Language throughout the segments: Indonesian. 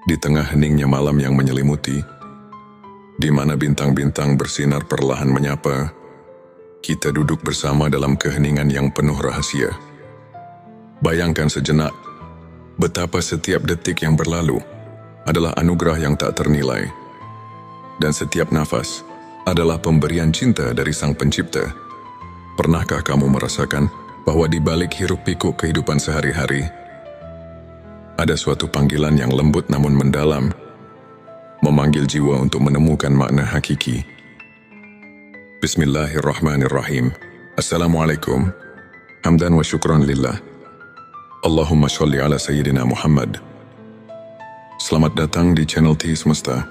Di tengah heningnya malam yang menyelimuti, di mana bintang-bintang bersinar perlahan menyapa, kita duduk bersama dalam keheningan yang penuh rahasia. Bayangkan sejenak, betapa setiap detik yang berlalu adalah anugerah yang tak ternilai, dan setiap nafas adalah pemberian cinta dari Sang Pencipta. Pernahkah kamu merasakan bahwa di balik hiruk-pikuk kehidupan sehari-hari, ada suatu panggilan yang lembut namun mendalam, memanggil jiwa untuk menemukan makna hakiki? Bismillahirrahmanirrahim. Assalamualaikum. Hamdan wa syukran lillah. Allahumma sholli ala Sayyidina Muhammad. Selamat datang di channel T Semesta,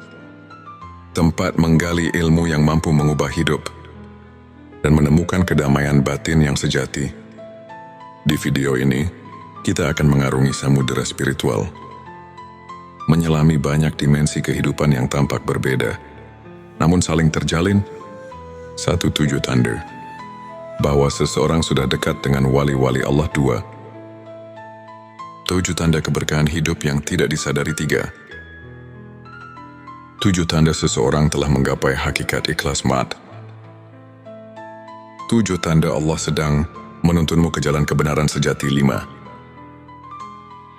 tempat menggali ilmu yang mampu mengubah hidup dan menemukan kedamaian batin yang sejati. Di video ini, kita akan mengarungi samudera spiritual, menyelami banyak dimensi kehidupan yang tampak berbeda, namun saling terjalin satu tujuh tanda bahwa seseorang sudah dekat dengan wali-wali Allah. 2. 7 tanda keberkahan hidup yang tidak disadari. 3. 7 tanda seseorang telah menggapai hakikat ikhlas mat. 7 tanda Allah sedang menuntunmu ke jalan kebenaran sejati. 5.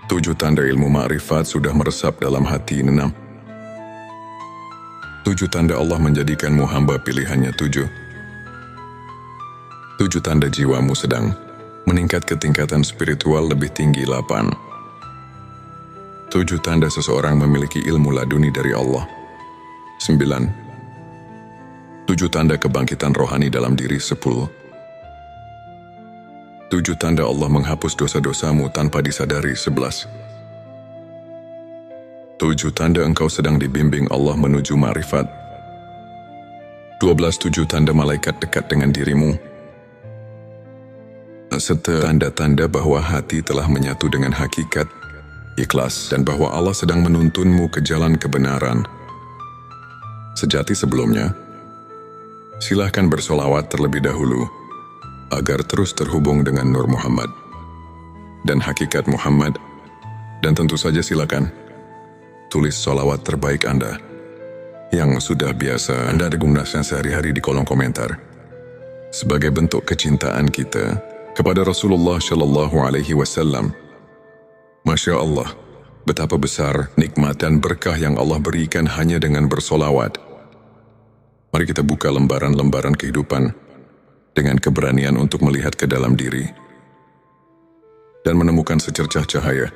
7 tanda ilmu ma'rifat sudah meresap dalam hati. 6. 7 tanda Allah menjadikanmu hamba pilihannya. 7 tanda jiwamu sedang meningkat ke tingkatan spiritual lebih tinggi. 8. 7 tanda seseorang memiliki ilmu laduni dari Allah. 9. 7 tanda kebangkitan rohani dalam diri. 10. 7 tanda Allah menghapus dosa-dosamu tanpa disadari. 11. 7 tanda engkau sedang dibimbing Allah menuju ma'rifat. 12. 7 tanda malaikat dekat dengan dirimu, serta tanda-tanda bahwa hati telah menyatu dengan hakikat ikhlas dan bahwa Allah sedang menuntunmu ke jalan kebenaran sejati. Sebelumnya, silahkan bersolawat terlebih dahulu agar terus terhubung dengan Nur Muhammad dan hakikat Muhammad, dan tentu saja silakan tulis solawat terbaik Anda yang sudah biasa Anda gunakan sehari-hari di kolom komentar sebagai bentuk kecintaan kita kepada Rasulullah Shallallahu Alaihi Wasallam. Masya Allah, betapa besar nikmat dan berkah yang Allah berikan hanya dengan bersolawat. Mari kita buka lembaran-lembaran kehidupan dengan keberanian untuk melihat ke dalam diri dan menemukan secercah cahaya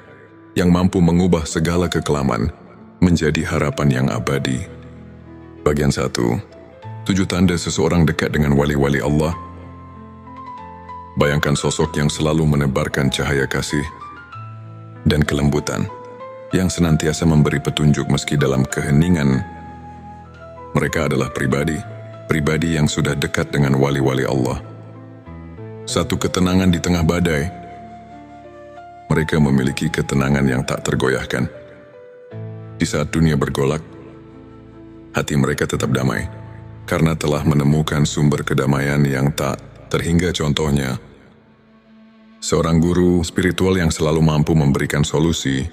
yang mampu mengubah segala kekelaman menjadi harapan yang abadi. Bagian 1. 7 tanda seseorang dekat dengan wali-wali Allah. Bayangkan sosok yang selalu menebarkan cahaya kasih dan kelembutan, yang senantiasa memberi petunjuk meski dalam keheningan. Mereka adalah pribadi yang sudah dekat dengan wali-wali Allah. Satu ketenangan di tengah badai. Mereka memiliki ketenangan yang tak tergoyahkan. Di saat dunia bergolak, hati mereka tetap damai, karena telah menemukan sumber kedamaian yang tak terhingga. Contohnya, seorang guru spiritual yang selalu mampu memberikan solusi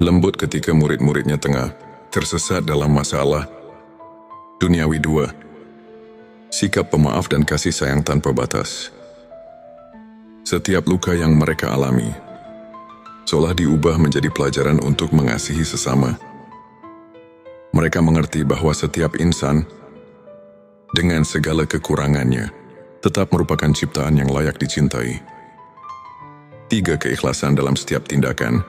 lembut ketika murid-muridnya tengah tersesat dalam masalah duniawi. 2. Sikap pemaaf dan kasih sayang tanpa batas. Setiap luka yang mereka alami seolah diubah menjadi pelajaran untuk mengasihi sesama. Mereka mengerti bahwa setiap insan, dengan segala kekurangannya, tetap merupakan ciptaan yang layak dicintai. 3. Keikhlasan dalam setiap tindakan.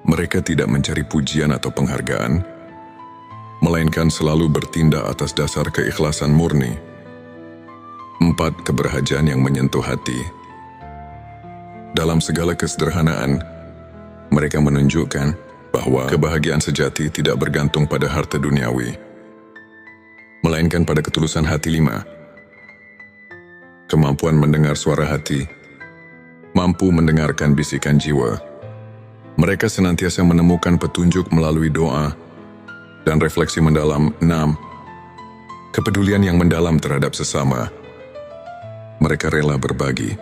Mereka tidak mencari pujian atau penghargaan, melainkan selalu bertindak atas dasar keikhlasan murni. 4. Keberhajaan yang menyentuh hati. Dalam segala kesederhanaan, mereka menunjukkan bahwa kebahagiaan sejati tidak bergantung pada harta duniawi, melainkan pada ketulusan hati. 5. Kemampuan mendengar suara hati. Mampu mendengarkan bisikan jiwa. Mereka senantiasa menemukan petunjuk melalui doa dan refleksi mendalam. 6. Kepedulian yang mendalam terhadap sesama. Mereka rela berbagi,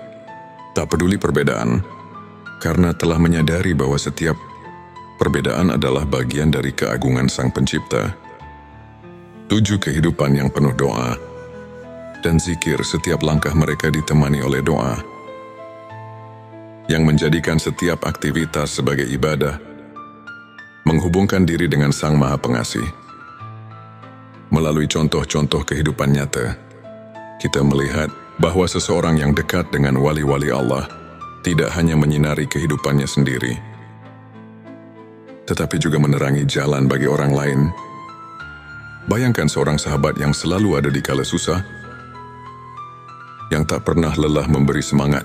tak peduli perbedaan, karena telah menyadari bahwa setiap Perbedaan adalah bagian dari keagungan Sang Pencipta. 7 kehidupan yang penuh doa dan zikir, setiap langkah mereka ditemani oleh doa, yang menjadikan setiap aktivitas sebagai ibadah, menghubungkan diri dengan Sang Maha Pengasih. Melalui contoh-contoh kehidupan nyata, kita melihat bahwa seseorang yang dekat dengan wali-wali Allah tidak hanya menyinari kehidupannya sendiri, tetapi juga menerangi jalan bagi orang lain. Bayangkan seorang sahabat yang selalu ada di kala susah, yang tak pernah lelah memberi semangat,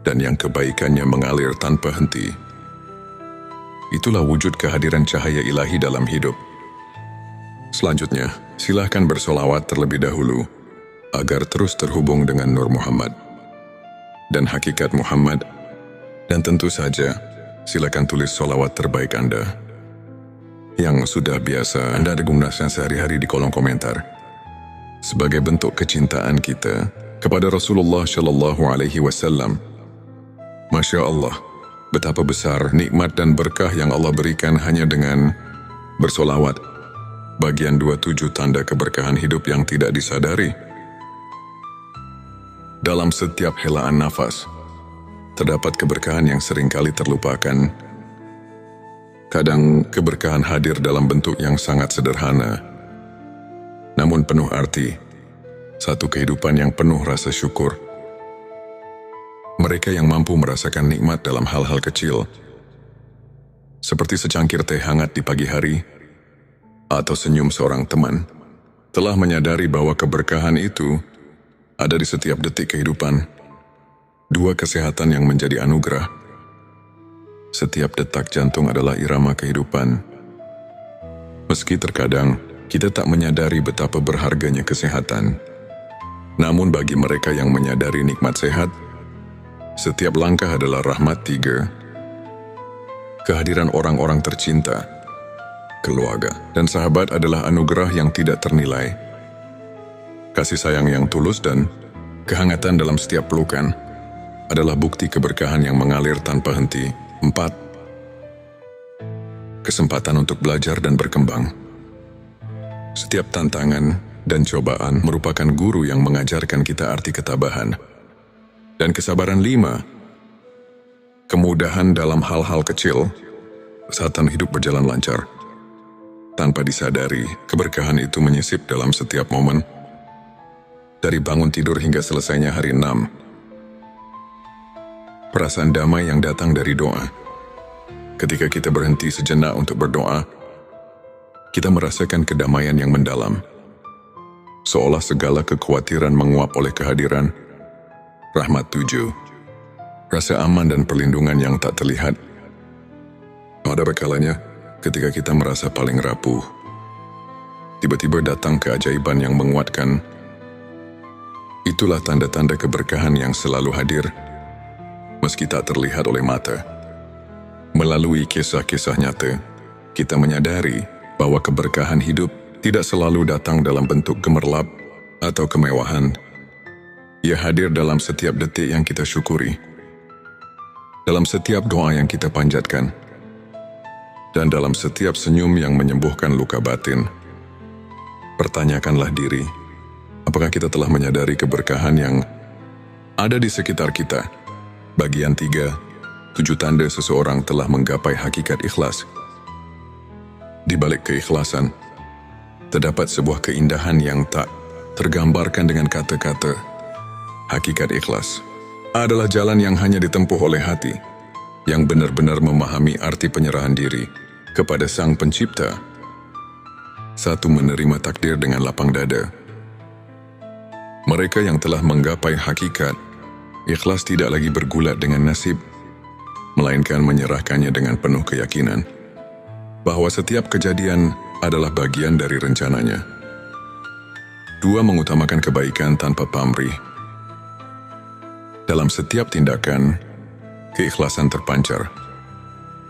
dan yang kebaikannya mengalir tanpa henti. Itulah wujud kehadiran cahaya ilahi dalam hidup. Selanjutnya, silahkan bersolawat terlebih dahulu, agar terus terhubung dengan Nur Muhammad dan hakikat Muhammad. Dan tentu saja, silakan tulis solawat terbaik Anda yang sudah biasa Anda gunakan sehari-hari di kolom komentar, sebagai bentuk kecintaan kita kepada Rasulullah Shallallahu Alaihi Wasallam. Masya Allah, betapa besar nikmat dan berkah yang Allah berikan hanya dengan bersolawat. Bagian 27 tanda keberkahan hidup yang tidak disadari. Dalam setiap helaan nafas, terdapat keberkahan yang seringkali terlupakan. Kadang keberkahan hadir dalam bentuk yang sangat sederhana, namun penuh arti. Satu kehidupan yang penuh rasa syukur. Mereka yang mampu merasakan nikmat dalam hal-hal kecil, seperti secangkir teh hangat di pagi hari, atau senyum seorang teman, telah menyadari bahwa keberkahan itu ada di setiap detik kehidupan. 2 kesehatan yang menjadi anugerah. Setiap detak jantung adalah irama kehidupan. Meski terkadang kita tak menyadari betapa berharganya kesehatan, namun bagi mereka yang menyadari nikmat sehat, setiap langkah adalah rahmat. 3. Kehadiran orang-orang tercinta, keluarga, dan sahabat adalah anugerah yang tidak ternilai. Kasih sayang yang tulus dan kehangatan dalam setiap pelukan adalah bukti keberkahan yang mengalir tanpa henti. 4. Kesempatan untuk belajar dan berkembang. Setiap tantangan dan cobaan merupakan guru yang mengajarkan kita arti ketabahan dan kesabaran. 5. Kemudahan dalam hal-hal kecil, kesehatan hidup berjalan lancar. Tanpa disadari, keberkahan itu menyisip dalam setiap momen, dari bangun tidur hingga selesainya hari. 6. Perasaan damai yang datang dari doa. Ketika kita berhenti sejenak untuk berdoa, kita merasakan kedamaian yang mendalam, seolah segala kekhawatiran menguap oleh kehadiran. Rahmat. 7. Rasa aman dan perlindungan yang tak terlihat. Ada kalanya, ketika kita merasa paling rapuh, tiba-tiba datang keajaiban yang menguatkan. Itulah tanda-tanda keberkahan yang selalu hadir, meski tak terlihat oleh mata. Melalui kisah-kisah nyata, kita menyadari bahwa keberkahan hidup tidak selalu datang dalam bentuk gemerlap atau kemewahan. Ia hadir dalam setiap detik yang kita syukuri, dalam setiap doa yang kita panjatkan, dan dalam setiap senyum yang menyembuhkan luka batin. Pertanyakanlah diri, apakah kita telah menyadari keberkahan yang ada di sekitar kita? Bagian 3, 7 tanda seseorang telah menggapai hakikat ikhlas. Di balik keikhlasan, terdapat sebuah keindahan yang tak tergambarkan dengan kata-kata. Hakikat ikhlas adalah jalan yang hanya ditempuh oleh hati, yang benar-benar memahami arti penyerahan diri kepada Sang Pencipta. 1. Menerima takdir dengan lapang dada. Mereka yang telah menggapai hakikat ikhlas tidak lagi bergulat dengan nasib, melainkan menyerahkannya dengan penuh keyakinan bahwa setiap kejadian adalah bagian dari rencananya. 2. Mengutamakan kebaikan tanpa pamrih. Dalam setiap tindakan, keikhlasan terpancar.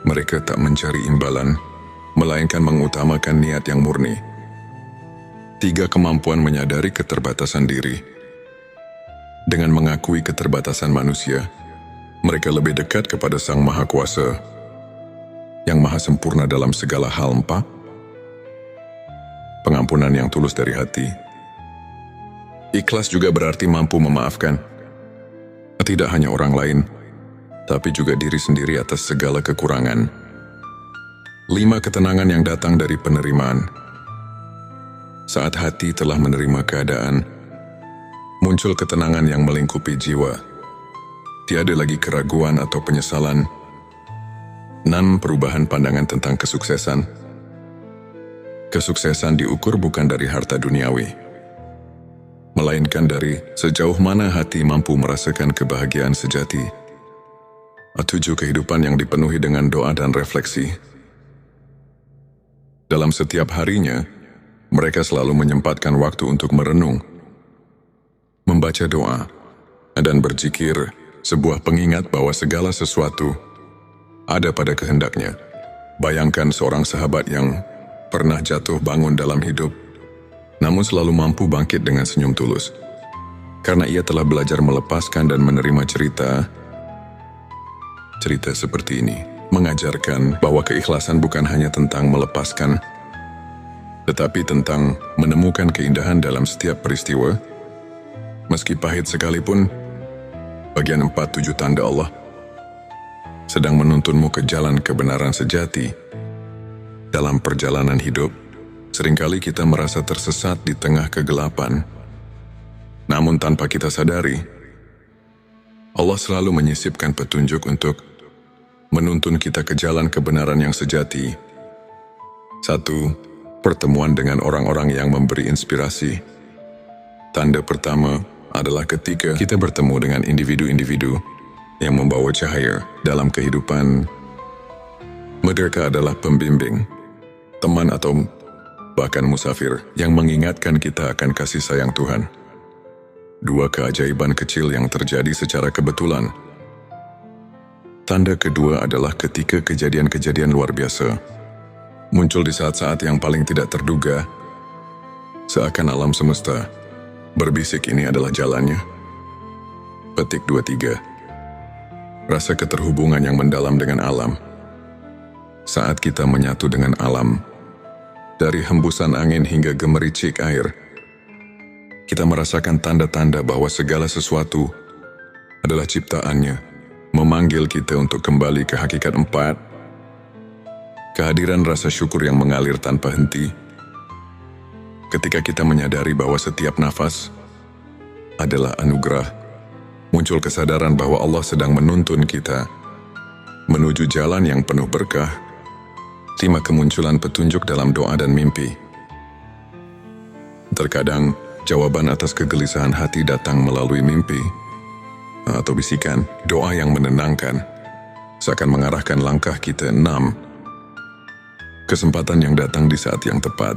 Mereka tak mencari imbalan, melainkan mengutamakan niat yang murni. 3. Kemampuan menyadari keterbatasan diri. Dengan mengakui keterbatasan manusia, mereka lebih dekat kepada Sang Maha Kuasa. yang maha sempurna dalam segala hal. 4. Pengampunan yang tulus dari hati. Ikhlas juga berarti mampu memaafkan, tidak hanya orang lain, tapi juga diri sendiri atas segala kekurangan. 5. Ketenangan yang datang dari penerimaan. Saat hati telah menerima keadaan, muncul ketenangan yang melingkupi jiwa. Tiada lagi keraguan atau penyesalan. 6. Perubahan pandangan tentang kesuksesan. Kesuksesan diukur bukan dari harta duniawi, melainkan dari sejauh mana hati mampu merasakan kebahagiaan sejati. 7. Kehidupan yang dipenuhi dengan doa dan refleksi. Dalam setiap harinya, mereka selalu menyempatkan waktu untuk merenung, membaca doa, dan berzikir, sebuah pengingat bahwa segala sesuatu ada pada kehendaknya. Bayangkan seorang sahabat yang pernah jatuh bangun dalam hidup, namun selalu mampu bangkit dengan senyum tulus. Karena ia telah belajar melepaskan dan menerima cerita seperti ini. Mengajarkan bahwa keikhlasan bukan hanya tentang melepaskan, tetapi tentang menemukan keindahan dalam setiap peristiwa, meski pahit sekalipun. Bagian 4. 7 tanda Allah sedang menuntunmu ke jalan kebenaran sejati. Dalam perjalanan hidup, seringkali kita merasa tersesat di tengah kegelapan. Namun tanpa kita sadari, Allah selalu menyisipkan petunjuk untuk menuntun kita ke jalan kebenaran yang sejati. 1. Pertemuan dengan orang-orang yang memberi inspirasi. Tanda pertama adalah ketika kita bertemu dengan individu-individu yang membawa cahaya dalam kehidupan. Mereka adalah pembimbing, teman atau bahkan musafir yang mengingatkan kita akan kasih sayang Tuhan. 2. Keajaiban kecil yang terjadi secara kebetulan. Tanda kedua adalah ketika kejadian-kejadian luar biasa muncul di saat-saat yang paling tidak terduga, seakan alam semesta berbisik ini adalah jalannya. Petik 23. Rasa keterhubungan yang mendalam dengan alam. Saat kita menyatu dengan alam, dari hembusan angin hingga gemericik air, kita merasakan tanda-tanda bahwa segala sesuatu adalah ciptaannya, memanggil kita untuk kembali ke hakikat. 4. Kehadiran rasa syukur yang mengalir tanpa henti. Ketika kita menyadari bahwa setiap nafas adalah anugerah, muncul kesadaran bahwa Allah sedang menuntun kita menuju jalan yang penuh berkah. 5. Kemunculan petunjuk dalam doa dan mimpi. Terkadang, jawaban atas kegelisahan hati datang melalui mimpi atau bisikan doa yang menenangkan, seakan mengarahkan langkah kita. 6. Kesempatan yang datang di saat yang tepat.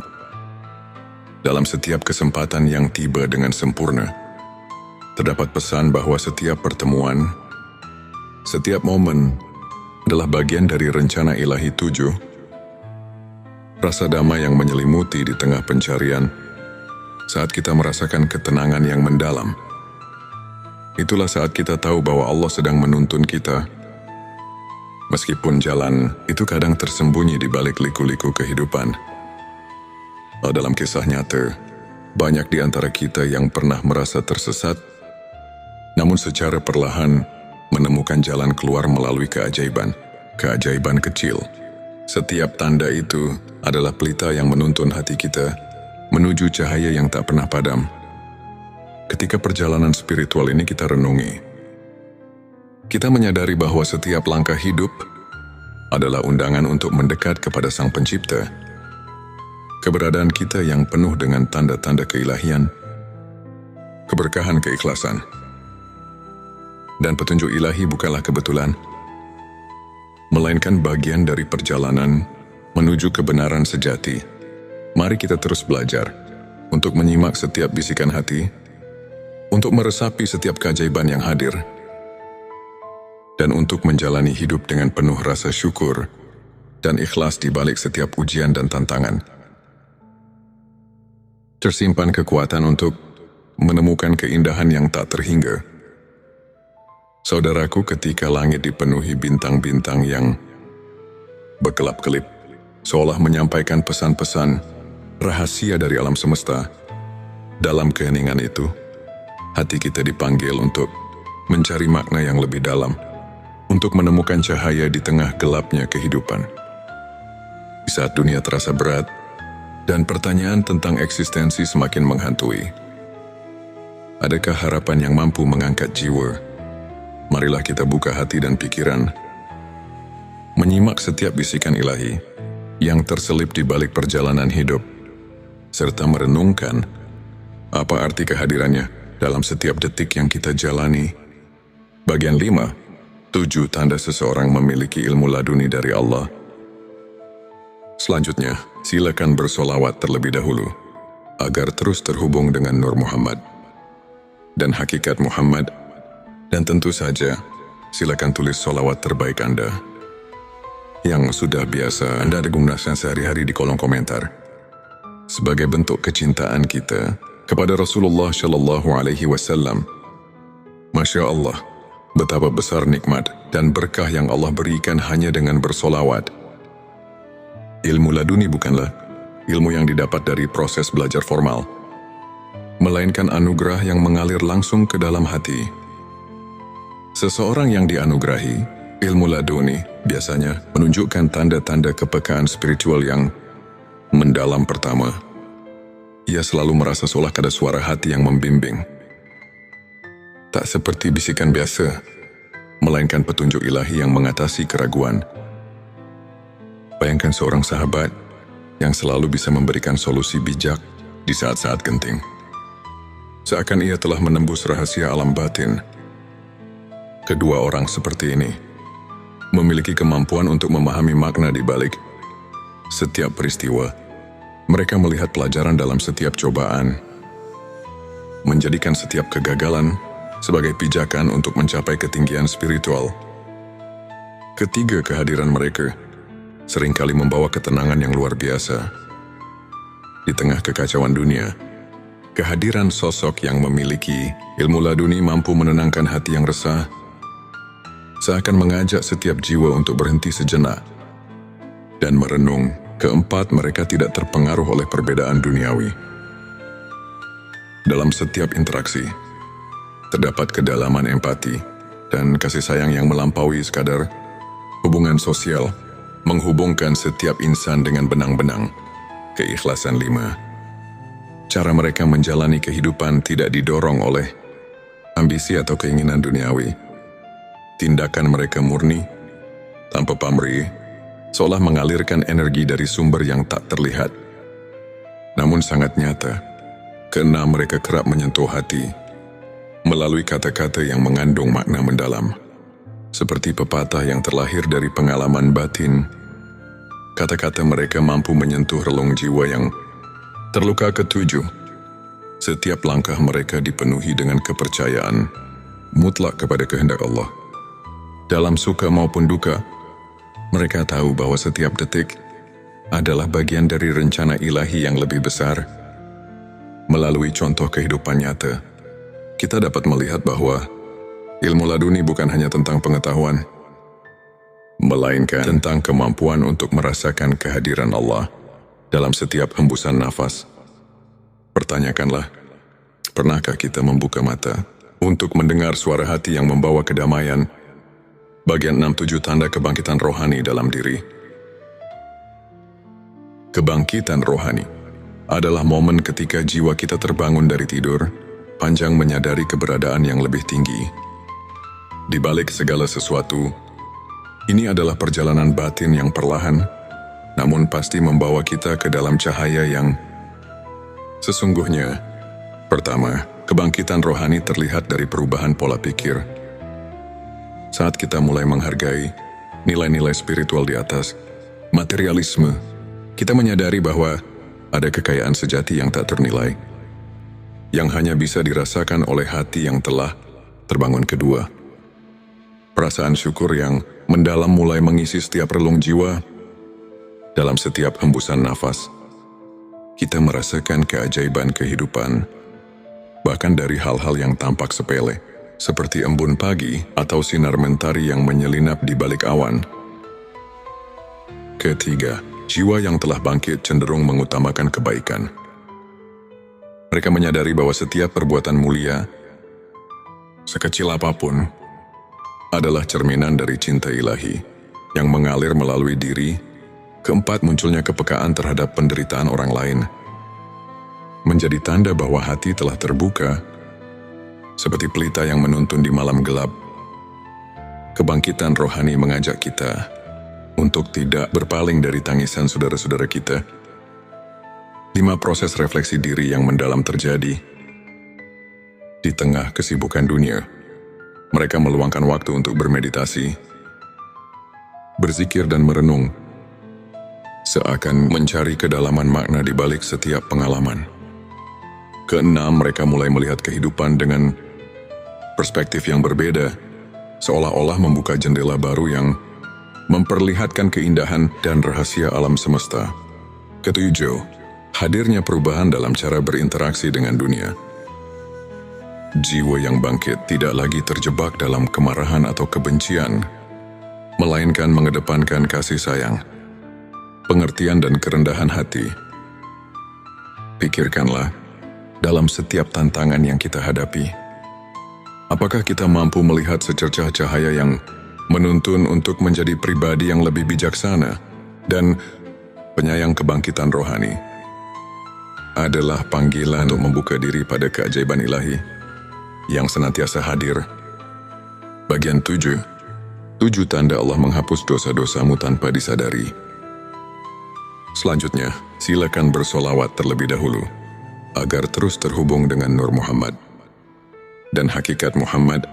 Dalam setiap kesempatan yang tiba dengan sempurna, terdapat pesan bahwa setiap pertemuan, setiap momen adalah bagian dari rencana ilahi. 7. Rasa damai yang menyelimuti di tengah pencarian. Saat kita merasakan ketenangan yang mendalam, itulah saat kita tahu bahwa Allah sedang menuntun kita. Meskipun jalan itu kadang tersembunyi di balik liku-liku kehidupan. Dalam kisah nyata, banyak di antara kita yang pernah merasa tersesat, namun secara perlahan menemukan jalan keluar melalui keajaiban kecil. Setiap tanda itu adalah pelita yang menuntun hati kita menuju cahaya yang tak pernah padam. Ketika perjalanan spiritual ini kita renungi, kita menyadari bahwa setiap langkah hidup adalah undangan untuk mendekat kepada Sang Pencipta. Keberadaan kita yang penuh dengan tanda-tanda keilahian, keberkahan keikhlasan, dan petunjuk ilahi bukanlah kebetulan, melainkan bagian dari perjalanan menuju kebenaran sejati. Mari kita terus belajar untuk menyimak setiap bisikan hati, untuk meresapi setiap keajaiban yang hadir, dan untuk menjalani hidup dengan penuh rasa syukur dan ikhlas di balik setiap ujian dan tantangan. Tersimpan kekuatan untuk menemukan keindahan yang tak terhingga. Saudaraku, ketika langit dipenuhi bintang-bintang yang berkelap-kelip, seolah menyampaikan pesan-pesan rahasia dari alam semesta. Dalam keheningan itu, hati kita dipanggil untuk mencari makna yang lebih dalam, untuk menemukan cahaya di tengah gelapnya kehidupan. Di saat dunia terasa berat, dan pertanyaan tentang eksistensi semakin menghantui, adakah harapan yang mampu mengangkat jiwa? Marilah kita buka hati dan pikiran, menyimak setiap bisikan ilahi yang terselip di balik perjalanan hidup, serta merenungkan apa arti kehadirannya dalam setiap detik yang kita jalani. Bagian 5, 7 tanda seseorang memiliki ilmu laduni dari Allah. Selanjutnya, silakan bersolawat terlebih dahulu, agar terus terhubung dengan Nur Muhammad dan hakikat Muhammad. Dan tentu saja, silakan tulis solawat terbaik Anda yang sudah biasa Anda gunakan sehari-hari di kolom komentar, sebagai bentuk kecintaan kita kepada Rasulullah Shallallahu Alaihi Wasallam. Masya Allah, betapa besar nikmat dan berkah yang Allah berikan hanya dengan bersolawat. Ilmu laduni bukanlah ilmu yang didapat dari proses belajar formal, melainkan anugerah yang mengalir langsung ke dalam hati. Seseorang yang dianugerahi ilmu laduni biasanya menunjukkan tanda-tanda kepekaan spiritual yang mendalam. Pertama, ia selalu merasa seolah ada suara hati yang membimbing. Tak seperti bisikan biasa, melainkan petunjuk ilahi yang mengatasi keraguan. Bayangkan seorang sahabat yang selalu bisa memberikan solusi bijak di saat-saat genting. Seakan ia telah menembus rahasia alam batin. Kedua orang seperti ini memiliki kemampuan untuk memahami makna di balik setiap peristiwa. Mereka melihat pelajaran dalam setiap cobaan, menjadikan setiap kegagalan sebagai pijakan untuk mencapai ketinggian spiritual. Ketiga, kehadiran mereka seringkali membawa ketenangan yang luar biasa. Di tengah kekacauan dunia, kehadiran sosok yang memiliki ilmu laduni mampu menenangkan hati yang resah, seakan mengajak setiap jiwa untuk berhenti sejenak dan merenung. Keempat, mereka tidak terpengaruh oleh perbedaan duniawi. Dalam setiap interaksi, terdapat kedalaman empati dan kasih sayang yang melampaui sekadar hubungan sosial, menghubungkan setiap insan dengan benang-benang. Keikhlasan 5. Cara mereka menjalani kehidupan tidak didorong oleh ambisi atau keinginan duniawi. Tindakan mereka murni, tanpa pamrih, seolah mengalirkan energi dari sumber yang tak terlihat, namun sangat nyata. Keenam, mereka kerap menyentuh hati melalui kata-kata yang mengandung makna mendalam, seperti pepatah yang terlahir dari pengalaman batin. Kata-kata mereka mampu menyentuh relung jiwa yang terluka. Ketujuh, setiap langkah mereka dipenuhi dengan kepercayaan mutlak kepada kehendak Allah. Dalam suka maupun duka, mereka tahu bahwa setiap detik adalah bagian dari rencana ilahi yang lebih besar. Melalui contoh kehidupan nyata, kita dapat melihat bahwa ilmu laduni bukan hanya tentang pengetahuan, melainkan tentang kemampuan untuk merasakan kehadiran Allah dalam setiap hembusan nafas. Pertanyakanlah, pernahkah kita membuka mata untuk mendengar suara hati yang membawa kedamaian? Bagian 6-7 tanda kebangkitan rohani dalam diri. Kebangkitan rohani adalah momen ketika jiwa kita terbangun dari tidur panjang menyadari keberadaan yang lebih tinggi. Di balik segala sesuatu, ini adalah perjalanan batin yang perlahan, namun pasti membawa kita ke dalam cahaya yang sesungguhnya. Pertama, kebangkitan rohani terlihat dari perubahan pola pikir. Saat kita mulai menghargai nilai-nilai spiritual di atas materialisme, kita menyadari bahwa ada kekayaan sejati yang tak ternilai, yang hanya bisa dirasakan oleh hati yang telah terbangun. Kedua, perasaan syukur yang mendalam mulai mengisi setiap relung jiwa. Dalam setiap hembusan nafas, kita merasakan keajaiban kehidupan, bahkan dari hal-hal yang tampak sepele, seperti embun pagi atau sinar mentari yang menyelinap di balik awan. Ketiga, jiwa yang telah bangkit cenderung mengutamakan kebaikan. Mereka menyadari bahwa setiap perbuatan mulia, sekecil apapun, adalah cerminan dari cinta ilahi yang mengalir melalui diri. Keempat, munculnya kepekaan terhadap penderitaan orang lain menjadi tanda bahwa hati telah terbuka, seperti pelita yang menuntun di malam gelap. Kebangkitan rohani mengajak kita untuk tidak berpaling dari tangisan saudara-saudara kita. 5. Proses refleksi diri yang mendalam terjadi. Di tengah kesibukan dunia, mereka meluangkan waktu untuk bermeditasi, berzikir dan merenung, seakan mencari kedalaman makna di balik setiap pengalaman. Keenam, mereka mulai melihat kehidupan dengan perspektif yang berbeda, seolah-olah membuka jendela baru yang memperlihatkan keindahan dan rahasia alam semesta. Ketujuh, hadirnya perubahan dalam cara berinteraksi dengan dunia. Jiwa yang bangkit tidak lagi terjebak dalam kemarahan atau kebencian, melainkan mengedepankan kasih sayang, pengertian dan kerendahan hati. Pikirkanlah, dalam setiap tantangan yang kita hadapi, apakah kita mampu melihat secercah cahaya yang menuntun untuk menjadi pribadi yang lebih bijaksana dan penyayang? Kebangkitan rohani adalah panggilan untuk membuka diri pada keajaiban ilahi yang senantiasa hadir. Bagian 7. 7 tanda Allah menghapus dosa-dosamu tanpa disadari. Selanjutnya, silakan bersolawat terlebih dahulu agar terus terhubung dengan Nur Muhammad dan hakikat Muhammad.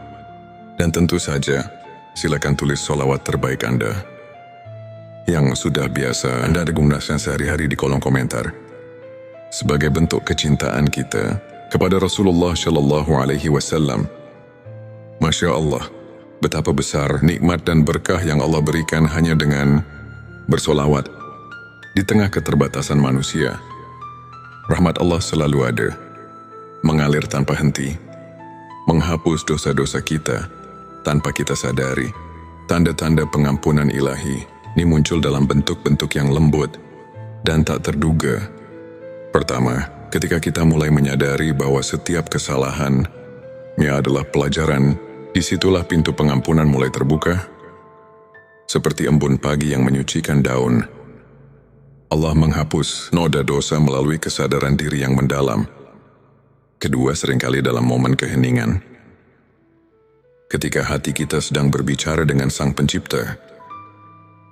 Dan tentu saja, silakan tulis solawat terbaik Anda yang sudah biasa Anda gunakan sehari-hari di kolom komentar, sebagai bentuk kecintaan kita kepada Rasulullah Shallallahu Alaihi Wasallam. Masya Allah, betapa besar nikmat dan berkah yang Allah berikan hanya dengan bersolawat di tengah keterbatasan manusia. Rahmat Allah selalu ada, mengalir tanpa henti, menghapus dosa-dosa kita tanpa kita sadari. Tanda-tanda pengampunan ilahi ini muncul dalam bentuk-bentuk yang lembut dan tak terduga. Pertama, ketika kita mulai menyadari bahwa setiap kesalahan ini adalah pelajaran, disitulah pintu pengampunan mulai terbuka. Seperti embun pagi yang menyucikan daun, Allah menghapus noda dosa melalui kesadaran diri yang mendalam. Kedua, seringkali dalam momen keheningan, ketika hati kita sedang berbicara dengan Sang Pencipta,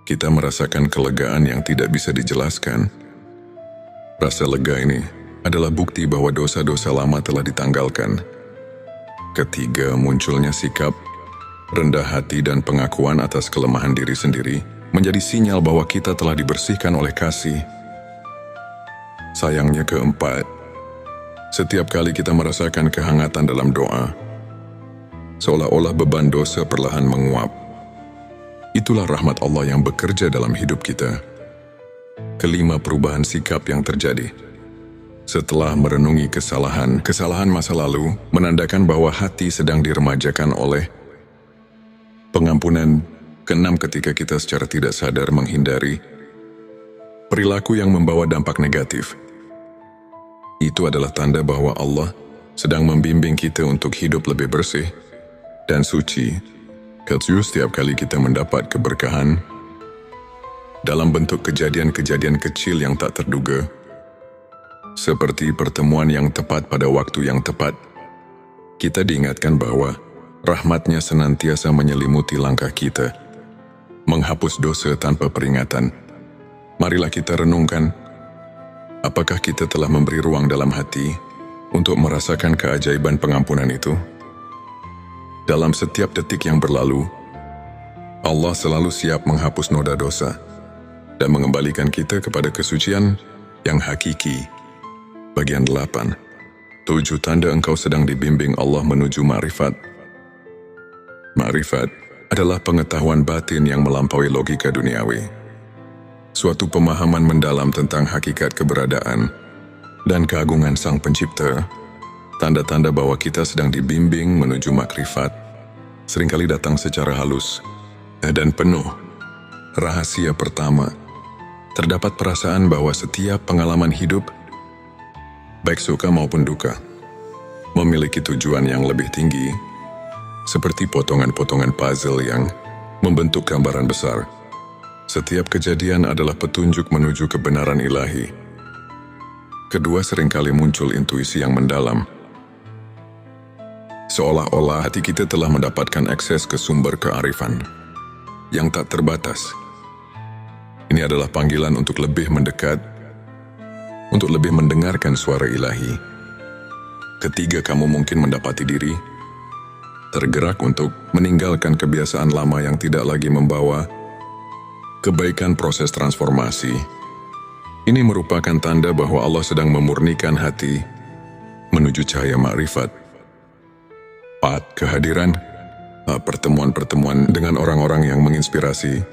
kita merasakan kelegaan yang tidak bisa dijelaskan. Rasa lega ini adalah bukti bahwa dosa-dosa lama telah ditanggalkan. Ketiga, munculnya sikap rendah hati dan pengakuan atas kelemahan diri sendiri menjadi sinyal bahwa kita telah dibersihkan oleh kasih. Sayangnya, keempat, setiap kali kita merasakan kehangatan dalam doa, seolah-olah beban dosa perlahan menguap. Itulah rahmat Allah yang bekerja dalam hidup kita. Kelima, perubahan sikap yang terjadi setelah merenungi kesalahan masa lalu menandakan bahwa hati sedang diremajakan oleh pengampunan. Keenam, ketika kita secara tidak sadar menghindari perilaku yang membawa dampak negatif, itu adalah tanda bahwa Allah sedang membimbing kita untuk hidup lebih bersih dan suci. Ketujuh, setiap kali kita mendapat keberkahan dalam bentuk kejadian-kejadian kecil yang tak terduga, seperti pertemuan yang tepat pada waktu yang tepat, kita diingatkan bahwa rahmat-Nya senantiasa menyelimuti langkah kita, menghapus dosa tanpa peringatan. Marilah kita renungkan, apakah kita telah memberi ruang dalam hati untuk merasakan keajaiban pengampunan itu? Dalam setiap detik yang berlalu, Allah selalu siap menghapus noda dosa dan mengembalikan kita kepada kesucian yang hakiki. Bagian 8. 7 tanda engkau sedang dibimbing Allah menuju ma'rifat. Ma'rifat adalah pengetahuan batin yang melampaui logika duniawi. Suatu pemahaman mendalam tentang hakikat keberadaan dan keagungan Sang Pencipta. Tanda-tanda bahwa kita sedang dibimbing menuju makrifat seringkali datang secara halus dan penuh. Rahasia pertama terdapat perasaan bahwa setiap pengalaman hidup, baik suka maupun duka, memiliki tujuan yang lebih tinggi, seperti potongan-potongan puzzle yang membentuk gambaran besar. Setiap kejadian adalah petunjuk menuju kebenaran ilahi. Kedua, seringkali muncul intuisi yang mendalam. Seolah-olah hati kita telah mendapatkan akses ke sumber kearifan yang tak terbatas. Ini adalah panggilan untuk lebih mendekat, untuk lebih mendengarkan suara ilahi. Ketiga, kamu mungkin mendapati diri tergerak untuk meninggalkan kebiasaan lama yang tidak lagi membawa kebaikan. Proses transformasi ini merupakan tanda bahwa Allah sedang memurnikan hati menuju cahaya makrifat. 4. Kehadiran pertemuan-pertemuan dengan orang-orang yang menginspirasi,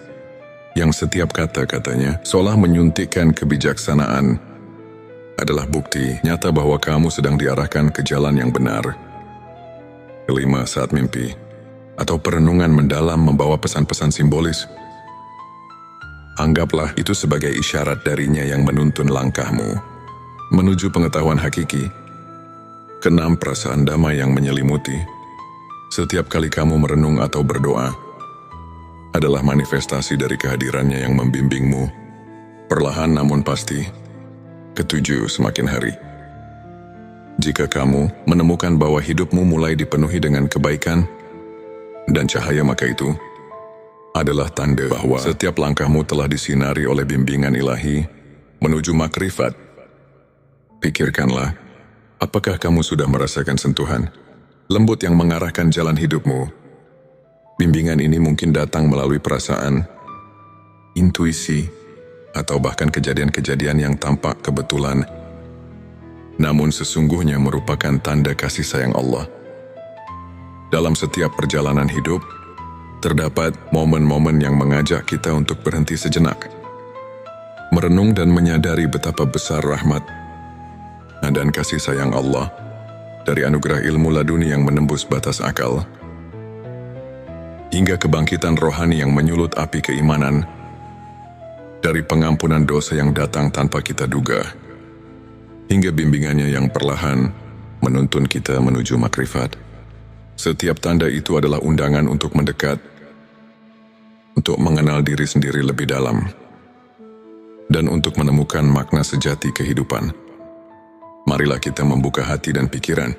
yang setiap kata-katanya seolah menyuntikkan kebijaksanaan, adalah bukti nyata bahwa kamu sedang diarahkan ke jalan yang benar. 5. Saat mimpi atau perenungan mendalam membawa pesan-pesan simbolis, anggaplah itu sebagai isyarat darinya yang menuntun langkahmu menuju pengetahuan hakiki. 6. Perasaan damai yang menyelimuti setiap kali kamu merenung atau berdoa adalah manifestasi dari kehadirannya yang membimbingmu, perlahan namun pasti. 7. Semakin hari, jika kamu menemukan bahwa hidupmu mulai dipenuhi dengan kebaikan dan cahaya, maka itu adalah tanda bahwa setiap langkahmu telah disinari oleh bimbingan ilahi menuju makrifat. Pikirkanlah, apakah kamu sudah merasakan sentuhan lembut yang mengarahkan jalan hidupmu? Bimbingan ini mungkin datang melalui perasaan, intuisi, atau bahkan kejadian-kejadian yang tampak kebetulan, namun sesungguhnya merupakan tanda kasih sayang Allah. Dalam setiap perjalanan hidup, terdapat momen-momen yang mengajak kita untuk berhenti sejenak, merenung dan menyadari betapa besar rahmat dan kasih sayang Allah dari anugerah ilmu laduni yang menembus batas akal, hingga kebangkitan rohani yang menyulut api keimanan, dari pengampunan dosa yang datang tanpa kita duga, hingga bimbingannya yang perlahan menuntun kita menuju makrifat. Setiap tanda itu adalah undangan untuk mendekat, untuk mengenal diri sendiri lebih dalam, dan untuk menemukan makna sejati kehidupan. Marilah kita membuka hati dan pikiran,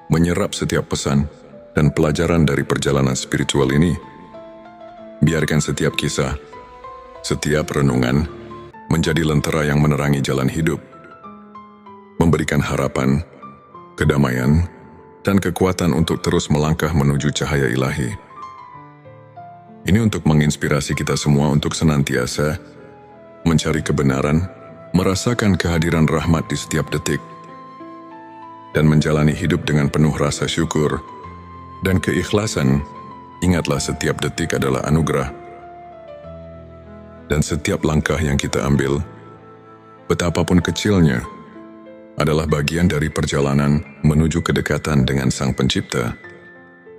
menyerap setiap pesan dan pelajaran dari perjalanan spiritual ini. Biarkan setiap kisah, setiap renungan menjadi lentera yang menerangi jalan hidup, memberikan harapan, kedamaian, dan kekuatan untuk terus melangkah menuju cahaya ilahi. Ini untuk menginspirasi kita semua untuk senantiasa mencari kebenaran, merasakan kehadiran rahmat di setiap detik, dan menjalani hidup dengan penuh rasa syukur dan keikhlasan. Ingatlah, setiap detik adalah anugerah, dan setiap langkah yang kita ambil, betapapun kecilnya, adalah bagian dari perjalanan menuju kedekatan dengan Sang Pencipta.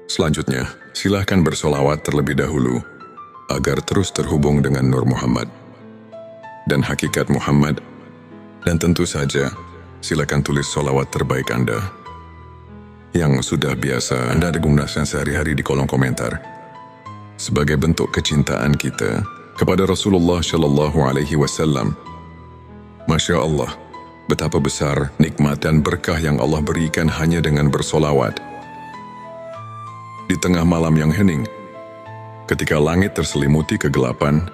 Selanjutnya, silahkan bersolawat terlebih dahulu agar terus terhubung dengan Nur Muhammad dan hakikat Muhammad, dan tentu saja silakan tulis solawat terbaik Anda yang sudah biasa Anda gunakan sehari-hari di kolom komentar sebagai bentuk kecintaan kita kepada Rasulullah Shallallahu Alaihi Wasallam. Masya Allah, betapa besar nikmat dan berkah yang Allah berikan hanya dengan bersolawat. Di tengah malam yang hening, ketika langit terselimuti kegelapan,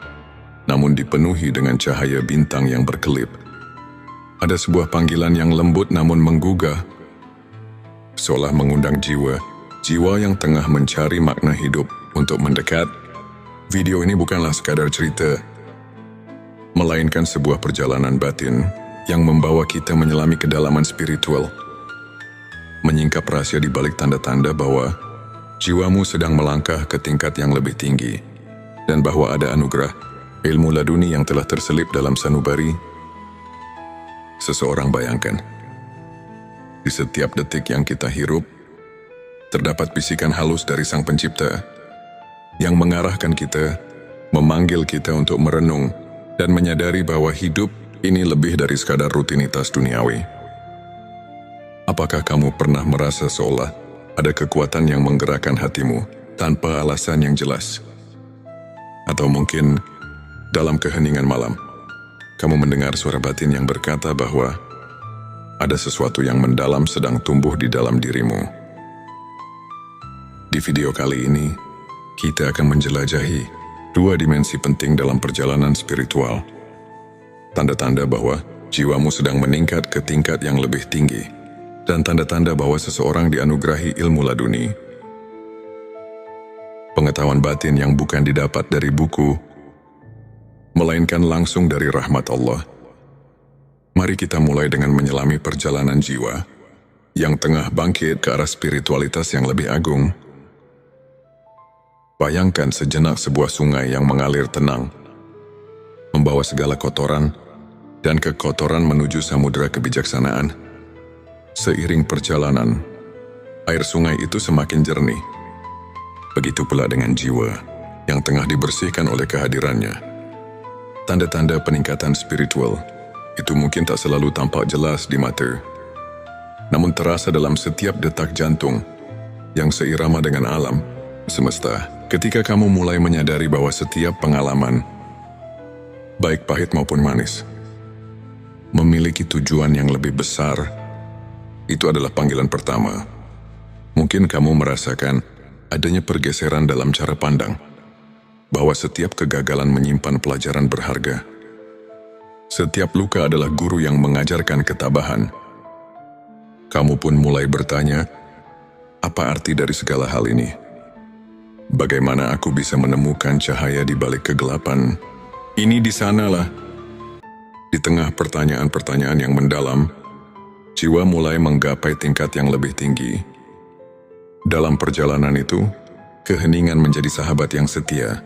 namun dipenuhi dengan cahaya bintang yang berkelip, ada sebuah panggilan yang lembut namun menggugah, seolah mengundang jiwa yang tengah mencari makna hidup untuk mendekat. Video ini bukanlah sekadar cerita, melainkan sebuah perjalanan batin yang membawa kita menyelami kedalaman spiritual, menyingkap rahasia di balik tanda-tanda bahwa jiwamu sedang melangkah ke tingkat yang lebih tinggi, dan bahwa ada anugerah ilmu laduni yang telah terselip dalam sanubari seseorang. Bayangkan, di setiap detik yang kita hirup, terdapat bisikan halus dari Sang Pencipta yang mengarahkan kita, memanggil kita untuk merenung dan menyadari bahwa hidup ini lebih dari sekadar rutinitas duniawi. Apakah kamu pernah merasa seolah ada kekuatan yang menggerakkan hatimu tanpa alasan yang jelas? Atau mungkin dalam keheningan malam, kamu mendengar suara batin yang berkata bahwa ada sesuatu yang mendalam sedang tumbuh di dalam dirimu. Di video kali ini, kita akan menjelajahi dua dimensi penting dalam perjalanan spiritual. Tanda-tanda bahwa jiwamu sedang meningkat ke tingkat yang lebih tinggi, dan tanda-tanda bahwa seseorang dianugerahi ilmu laduni. Pengetahuan batin yang bukan didapat dari buku, melainkan langsung dari rahmat Allah. Mari kita mulai dengan menyelami perjalanan jiwa yang tengah bangkit ke arah spiritualitas yang lebih agung. Bayangkan sejenak sebuah sungai yang mengalir tenang, membawa segala kotoran dan kekotoran menuju samudera kebijaksanaan. Seiring perjalanan, air sungai itu semakin jernih. Begitu pula dengan jiwa yang tengah dibersihkan oleh kehadirannya. Tanda-tanda peningkatan spiritual itu mungkin tak selalu tampak jelas di mata, namun terasa dalam setiap detak jantung yang seirama dengan alam semesta. Ketika kamu mulai menyadari bahwa setiap pengalaman, baik pahit maupun manis, memiliki tujuan yang lebih besar, itu adalah panggilan pertama. Mungkin kamu merasakan adanya pergeseran dalam cara pandang, bahwa setiap kegagalan menyimpan pelajaran berharga. Setiap luka adalah guru yang mengajarkan ketabahan. Kamu pun mulai bertanya, apa arti dari segala hal ini? Bagaimana aku bisa menemukan cahaya di balik kegelapan? Ini di sanalah. Di tengah pertanyaan-pertanyaan yang mendalam, jiwa mulai menggapai tingkat yang lebih tinggi. Dalam perjalanan itu, keheningan menjadi sahabat yang setia.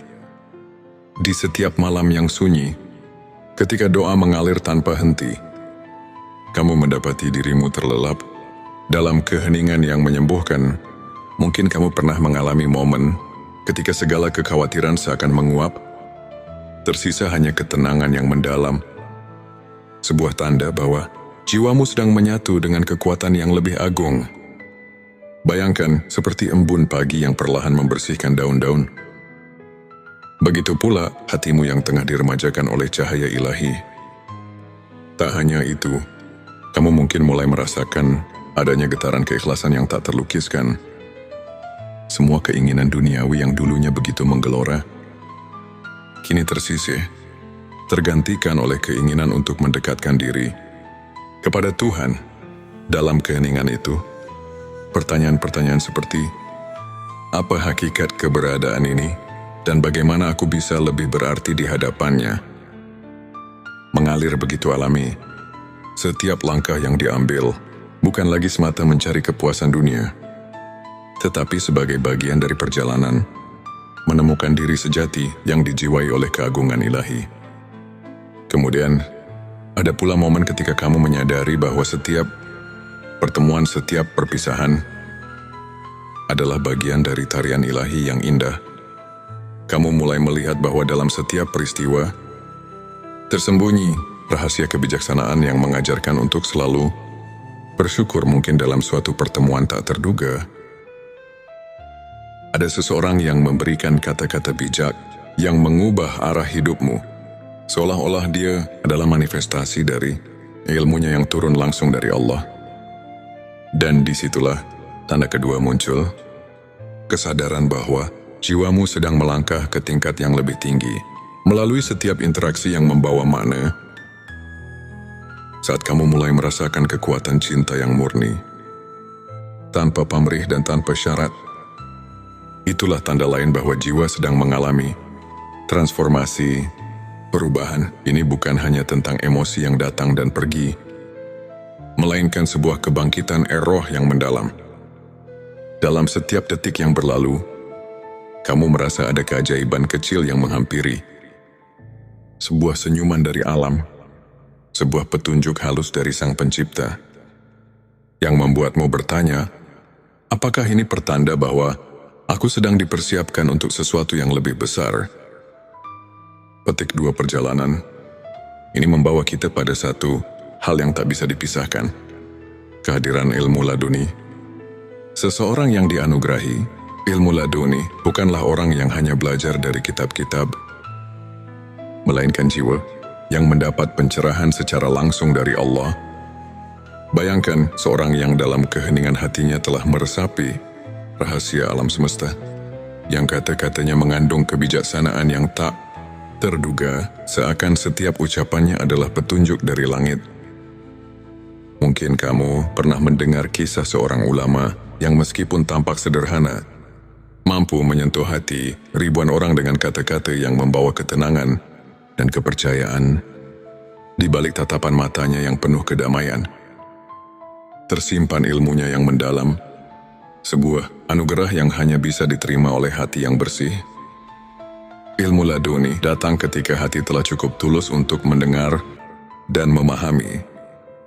Di setiap malam yang sunyi, ketika doa mengalir tanpa henti, kamu mendapati dirimu terlelap dalam keheningan yang menyembuhkan. Mungkin kamu pernah mengalami momen ketika segala kekhawatiran seakan menguap, tersisa hanya ketenangan yang mendalam. Sebuah tanda bahwa jiwamu sedang menyatu dengan kekuatan yang lebih agung. Bayangkan seperti embun pagi yang perlahan membersihkan daun-daun. Begitu pula hatimu yang tengah diremajakan oleh cahaya ilahi. Tak hanya itu, kamu mungkin mulai merasakan adanya getaran keikhlasan yang tak terlukiskan. Semua keinginan duniawi yang dulunya begitu menggelora, kini tersisih, tergantikan oleh keinginan untuk mendekatkan diri kepada Tuhan. Dalam keheningan itu, pertanyaan-pertanyaan seperti, apa hakikat keberadaan ini? Dan bagaimana aku bisa lebih berarti di hadapannya? Mengalir begitu alami. Setiap langkah yang diambil bukan lagi semata mencari kepuasan dunia, tetapi sebagai bagian dari perjalanan menemukan diri sejati yang dijiwai oleh keagungan ilahi. Kemudian, ada pula momen ketika kamu menyadari bahwa setiap pertemuan, setiap perpisahan adalah bagian dari tarian ilahi yang indah. Kamu mulai melihat bahwa dalam setiap peristiwa tersembunyi rahasia kebijaksanaan yang mengajarkan untuk selalu bersyukur. Mungkin dalam suatu pertemuan tak terduga, ada seseorang yang memberikan kata-kata bijak yang mengubah arah hidupmu, seolah-olah dia adalah manifestasi dari ilmunya yang turun langsung dari Allah. Dan disitulah tanda kedua muncul, kesadaran bahwa jiwamu sedang melangkah ke tingkat yang lebih tinggi melalui setiap interaksi yang membawa makna. Saat kamu mulai merasakan kekuatan cinta yang murni, tanpa pamrih dan tanpa syarat, itulah tanda lain bahwa jiwa sedang mengalami transformasi. Perubahan ini bukan hanya tentang emosi yang datang dan pergi, melainkan sebuah kebangkitan roh yang mendalam. Dalam setiap detik yang berlalu, kamu merasa ada keajaiban kecil yang menghampiri. Sebuah senyuman dari alam, sebuah petunjuk halus dari Sang Pencipta, yang membuatmu bertanya, apakah ini pertanda bahwa aku sedang dipersiapkan untuk sesuatu yang lebih besar? Petik 2 perjalanan Ini membawa kita pada satu hal yang tak bisa dipisahkan, kehadiran ilmu laduni. Seseorang yang dianugerahi ilmu laduni bukanlah orang yang hanya belajar dari kitab-kitab, melainkan jiwa yang mendapat pencerahan secara langsung dari Allah. Bayangkan seorang yang dalam keheningan hatinya telah meresapi rahasia alam semesta, yang kata-katanya mengandung kebijaksanaan yang tak terduga, seakan setiap ucapannya adalah petunjuk dari langit. Mungkin kamu pernah mendengar kisah seorang ulama yang meskipun tampak sederhana, mampu menyentuh hati ribuan orang dengan kata-kata yang membawa ketenangan dan kepercayaan. Di balik tatapan matanya yang penuh kedamaian, tersimpan ilmunya yang mendalam, sebuah anugerah yang hanya bisa diterima oleh hati yang bersih. Ilmu laduni datang ketika hati telah cukup tulus untuk mendengar dan memahami,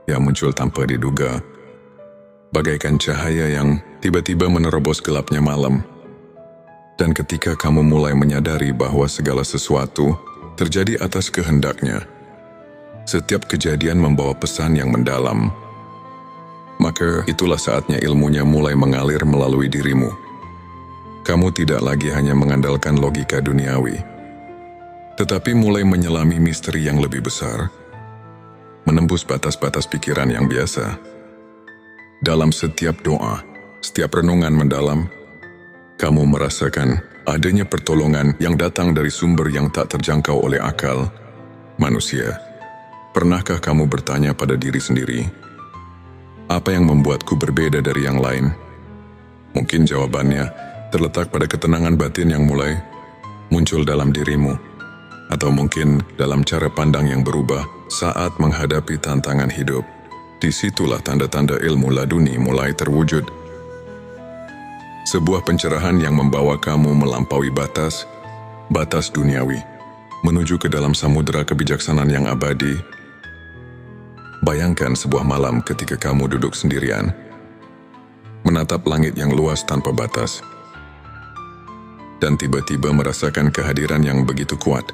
yang muncul tanpa diduga, bagaikan cahaya yang tiba-tiba menerobos gelapnya malam. Dan ketika kamu mulai menyadari bahwa segala sesuatu terjadi atas kehendaknya, setiap kejadian membawa pesan yang mendalam, maka itulah saatnya ilmunya mulai mengalir melalui dirimu. Kamu tidak lagi hanya mengandalkan logika duniawi, tetapi mulai menyelami misteri yang lebih besar, menembus batas-batas pikiran yang biasa. Dalam setiap doa, setiap renungan mendalam, kamu merasakan adanya pertolongan yang datang dari sumber yang tak terjangkau oleh akal manusia. Pernahkah kamu bertanya pada diri sendiri, apa yang membuatku berbeda dari yang lain? Mungkin jawabannya terletak pada ketenangan batin yang mulai muncul dalam dirimu, atau mungkin dalam cara pandang yang berubah saat menghadapi tantangan hidup. Disitulah tanda-tanda ilmu laduni mulai terwujud. Sebuah pencerahan yang membawa kamu melampaui batas duniawi, menuju ke dalam samudera kebijaksanaan yang abadi. Bayangkan sebuah malam ketika kamu duduk sendirian, menatap langit yang luas tanpa batas, dan tiba-tiba merasakan kehadiran yang begitu kuat,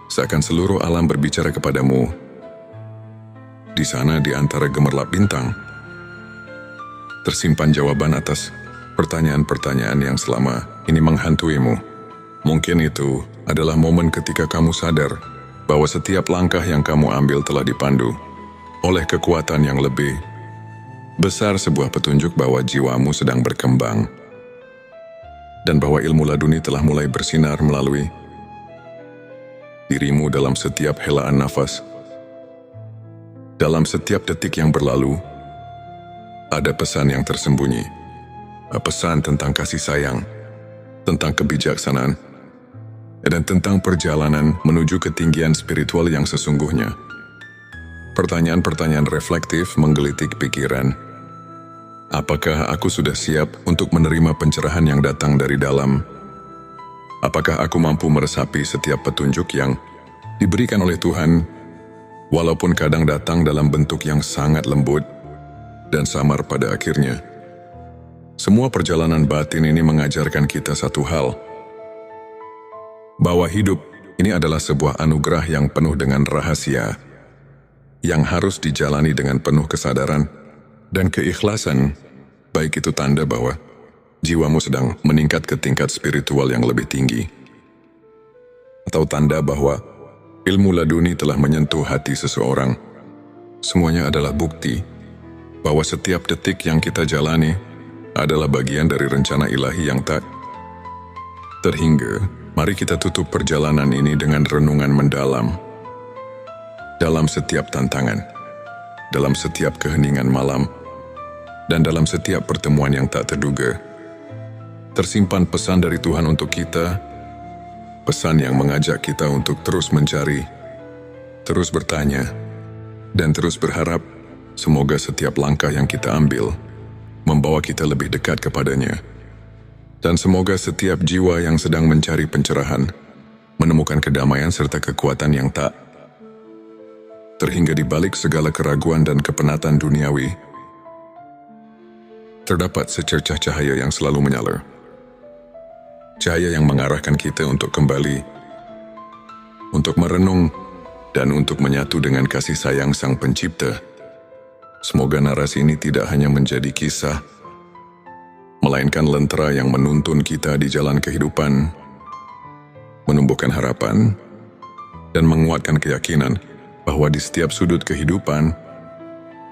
seakan seluruh alam berbicara kepadamu. Di sana, di antara gemerlap bintang, tersimpan jawaban atas pertanyaan-pertanyaan yang selama ini menghantuimu. Mungkin itu adalah momen ketika kamu sadar bahwa setiap langkah yang kamu ambil telah dipandu oleh kekuatan yang lebih besar, sebuah petunjuk bahwa jiwamu sedang berkembang, dan bahwa ilmu laduni telah mulai bersinar melalui dirimu dalam setiap helaan nafas. Dalam setiap detik yang berlalu, ada pesan yang tersembunyi, pesan tentang kasih sayang, tentang kebijaksanaan, dan tentang perjalanan menuju ketinggian spiritual yang sesungguhnya. Pertanyaan-pertanyaan reflektif menggelitik pikiran. Apakah aku sudah siap untuk menerima pencerahan yang datang dari dalam? Apakah aku mampu meresapi setiap petunjuk yang diberikan oleh Tuhan, walaupun kadang datang dalam bentuk yang sangat lembut dan samar pada akhirnya? Semua perjalanan batin ini mengajarkan kita satu hal, bahwa hidup ini adalah sebuah anugerah yang penuh dengan rahasia, yang harus dijalani dengan penuh kesadaran dan keikhlasan, baik itu tanda bahwa jiwamu sedang meningkat ke tingkat spiritual yang lebih tinggi, atau tanda bahwa ilmu laduni telah menyentuh hati seseorang. Semuanya adalah bukti bahwa setiap detik yang kita jalani adalah bagian dari rencana ilahi yang tak terhingga. Mari kita tutup perjalanan ini dengan renungan mendalam. Dalam setiap tantangan, dalam setiap keheningan malam, dan dalam setiap pertemuan yang tak terduga, tersimpan pesan dari Tuhan untuk kita, pesan yang mengajak kita untuk terus mencari, terus bertanya, dan terus berharap. Semoga setiap langkah yang kita ambil membawa kita lebih dekat kepadanya. Dan semoga setiap jiwa yang sedang mencari pencerahan menemukan kedamaian serta kekuatan yang tak terhingga di balik segala keraguan dan kepenatan duniawi. Terdapat secercah cahaya yang selalu menyala. Cahaya yang mengarahkan kita untuk kembali, untuk merenung dan untuk menyatu dengan kasih sayang Sang Pencipta. Semoga narasi ini tidak hanya menjadi kisah, melainkan lentera yang menuntun kita di jalan kehidupan, menumbuhkan harapan, dan menguatkan keyakinan bahwa di setiap sudut kehidupan,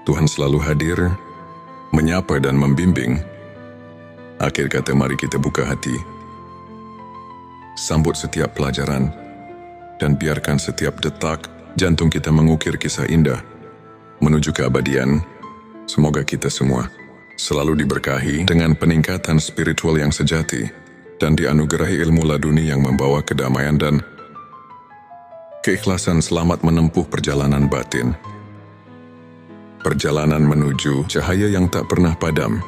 Tuhan selalu hadir, menyapa dan membimbing. Akhir kata, mari kita buka hati, sambut setiap pelajaran, dan biarkan setiap detak jantung kita mengukir kisah indah menuju keabadian. Semoga kita semua selalu diberkahi dengan peningkatan spiritual yang sejati dan dianugerahi ilmu laduni yang membawa kedamaian dan keikhlasan selamat menempuh perjalanan batin. Perjalanan menuju cahaya yang tak pernah padam.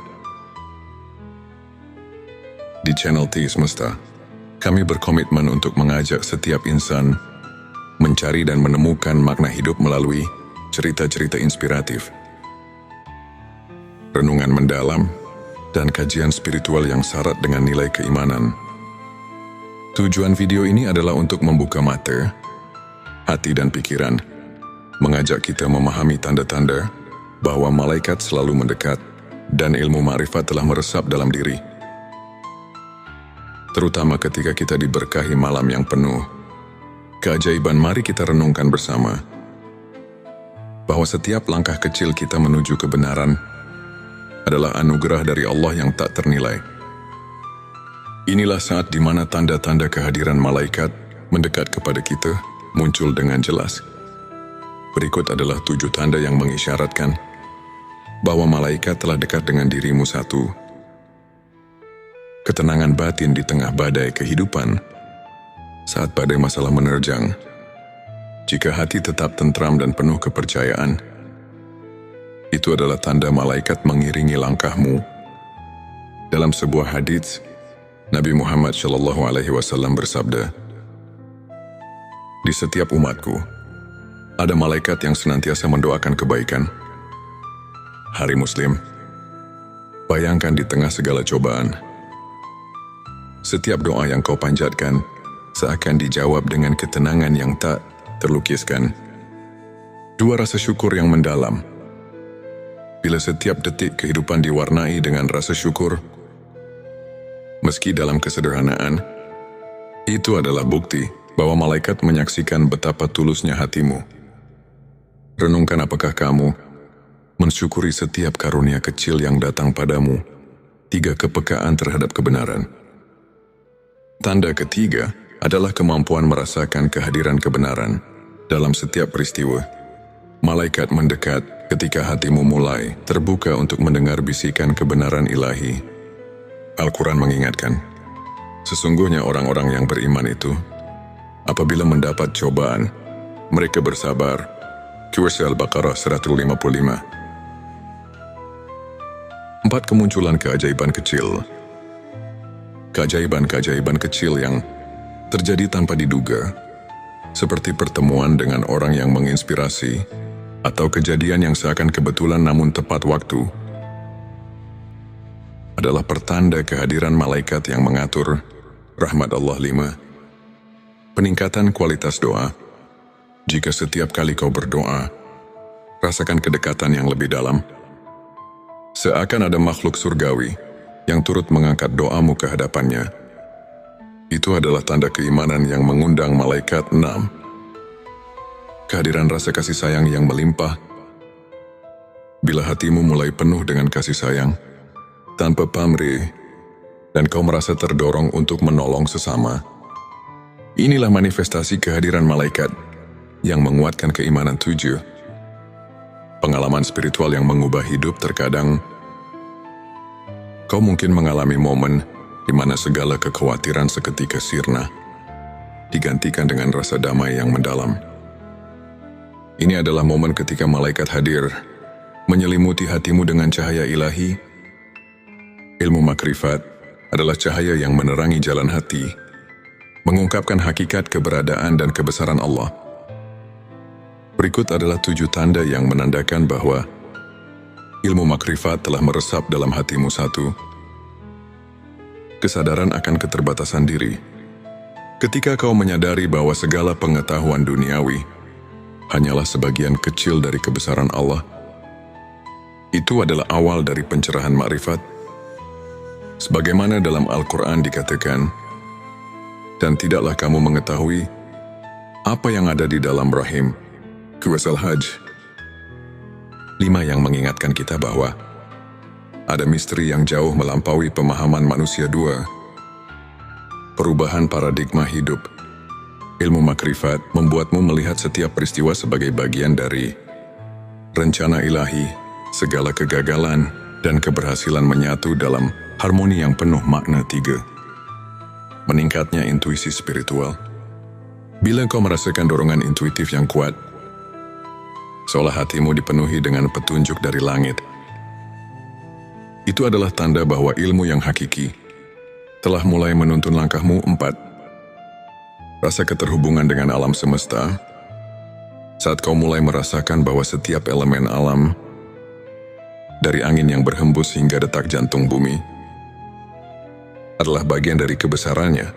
Di channel T Semesta, kami berkomitmen untuk mengajak setiap insan mencari dan menemukan makna hidup melalui cerita-cerita inspiratif, renungan mendalam, dan kajian spiritual yang syarat dengan nilai keimanan. Tujuan video ini adalah untuk membuka mata, hati dan pikiran, mengajak kita memahami tanda-tanda bahwa malaikat selalu mendekat dan ilmu ma'rifat telah meresap dalam diri. Terutama ketika kita diberkahi malam yang penuh keajaiban, mari kita renungkan bersama bahwa setiap langkah kecil kita menuju kebenaran adalah anugerah dari Allah yang tak ternilai. Inilah saat di mana tanda-tanda kehadiran malaikat mendekat kepada kita muncul dengan jelas. Berikut adalah 7 tanda yang mengisyaratkan bahwa malaikat telah dekat dengan dirimu. 1. Ketenangan batin di tengah badai kehidupan. Saat badai masalah menerjang, jika hati tetap tentram dan penuh kepercayaan, itu adalah tanda malaikat mengiringi langkahmu. Dalam sebuah hadits, Nabi Muhammad SAW bersabda, "Di setiap umatku, ada malaikat yang senantiasa mendoakan kebaikan." Hari Muslim, bayangkan di tengah segala cobaan, setiap doa yang kau panjatkan seakan dijawab dengan ketenangan yang tak terlukiskan. 2. Rasa syukur yang mendalam. Bila setiap detik kehidupan diwarnai dengan rasa syukur, meski dalam kesederhanaan, itu adalah bukti bahwa malaikat menyaksikan betapa tulusnya hatimu. Renungkan, apakah kamu mensyukuri setiap karunia kecil yang datang padamu? 3. Kepekaan terhadap kebenaran. Tanda ketiga adalah kemampuan merasakan kehadiran kebenaran dalam setiap peristiwa. Malaikat mendekat ketika hatimu mulai terbuka untuk mendengar bisikan kebenaran ilahi. Al-Quran mengingatkan, sesungguhnya orang-orang yang beriman itu, apabila mendapat cobaan, mereka bersabar. Surah Al-Baqarah 155. 4. Kemunculan keajaiban kecil. Keajaiban-keajaiban kecil yang terjadi tanpa diduga, seperti pertemuan dengan orang yang menginspirasi, atau kejadian yang seakan kebetulan namun tepat waktu, adalah pertanda kehadiran malaikat yang mengatur rahmat Allah. 5. Peningkatan kualitas doa. Jika setiap kali kau berdoa, rasakan kedekatan yang lebih dalam, seakan ada makhluk surgawi yang turut mengangkat doamu ke hadapannya. Itu adalah tanda keimanan yang mengundang malaikat. 6. Kehadiran rasa kasih sayang yang melimpah. Bila hatimu mulai penuh dengan kasih sayang, tanpa pamrih, dan kau merasa terdorong untuk menolong sesama, inilah manifestasi kehadiran malaikat yang menguatkan keimanan. 7. Pengalaman spiritual yang mengubah hidup. Terkadang, kau mungkin mengalami momen di mana segala kekhawatiran seketika sirna, digantikan dengan rasa damai yang mendalam. Ini adalah momen ketika malaikat hadir, menyelimuti hatimu dengan cahaya ilahi. Ilmu makrifat adalah cahaya yang menerangi jalan hati, mengungkapkan hakikat keberadaan dan kebesaran Allah. Berikut adalah 7 tanda yang menandakan bahwa ilmu makrifat telah meresap dalam hatimu. 1. Kesadaran akan keterbatasan diri. Ketika kau menyadari bahwa segala pengetahuan duniawi hanyalah sebagian kecil dari kebesaran Allah. Itu adalah awal dari pencerahan makrifat. Sebagaimana dalam Al-Quran dikatakan, dan tidaklah kamu mengetahui apa yang ada di dalam rahim. Surah Al-Hajj 5 yang mengingatkan kita bahwa ada misteri yang jauh melampaui pemahaman manusia. 2. Perubahan paradigma hidup. Ilmu makrifat membuatmu melihat setiap peristiwa sebagai bagian dari rencana ilahi. Segala kegagalan dan keberhasilan menyatu dalam harmoni yang penuh makna. 3. Meningkatnya intuisi spiritual. Bila kau merasakan dorongan intuitif yang kuat, seolah hatimu dipenuhi dengan petunjuk dari langit, itu adalah tanda bahwa ilmu yang hakiki telah mulai menuntun langkahmu. 4. Rasa keterhubungan dengan alam semesta. Saat kau mulai merasakan bahwa setiap elemen alam, dari angin yang berhembus hingga detak jantung bumi, adalah bagian dari kebesarannya,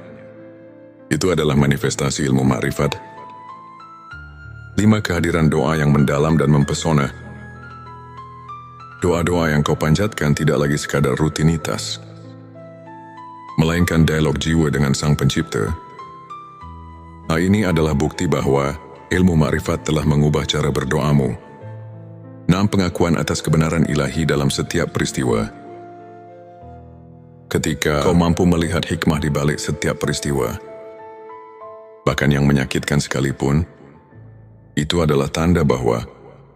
itu adalah manifestasi ilmu makrifat. 5. Kehadiran doa yang mendalam dan mempesona. Doa-doa yang kau panjatkan tidak lagi sekadar rutinitas, melainkan dialog jiwa dengan Sang Pencipta. Hal ini adalah bukti bahwa ilmu makrifat telah mengubah cara berdoamu. 6. Pengakuan atas kebenaran ilahi dalam setiap peristiwa. Ketika kau mampu melihat hikmah di balik setiap peristiwa, bahkan yang menyakitkan sekalipun, itu adalah tanda bahwa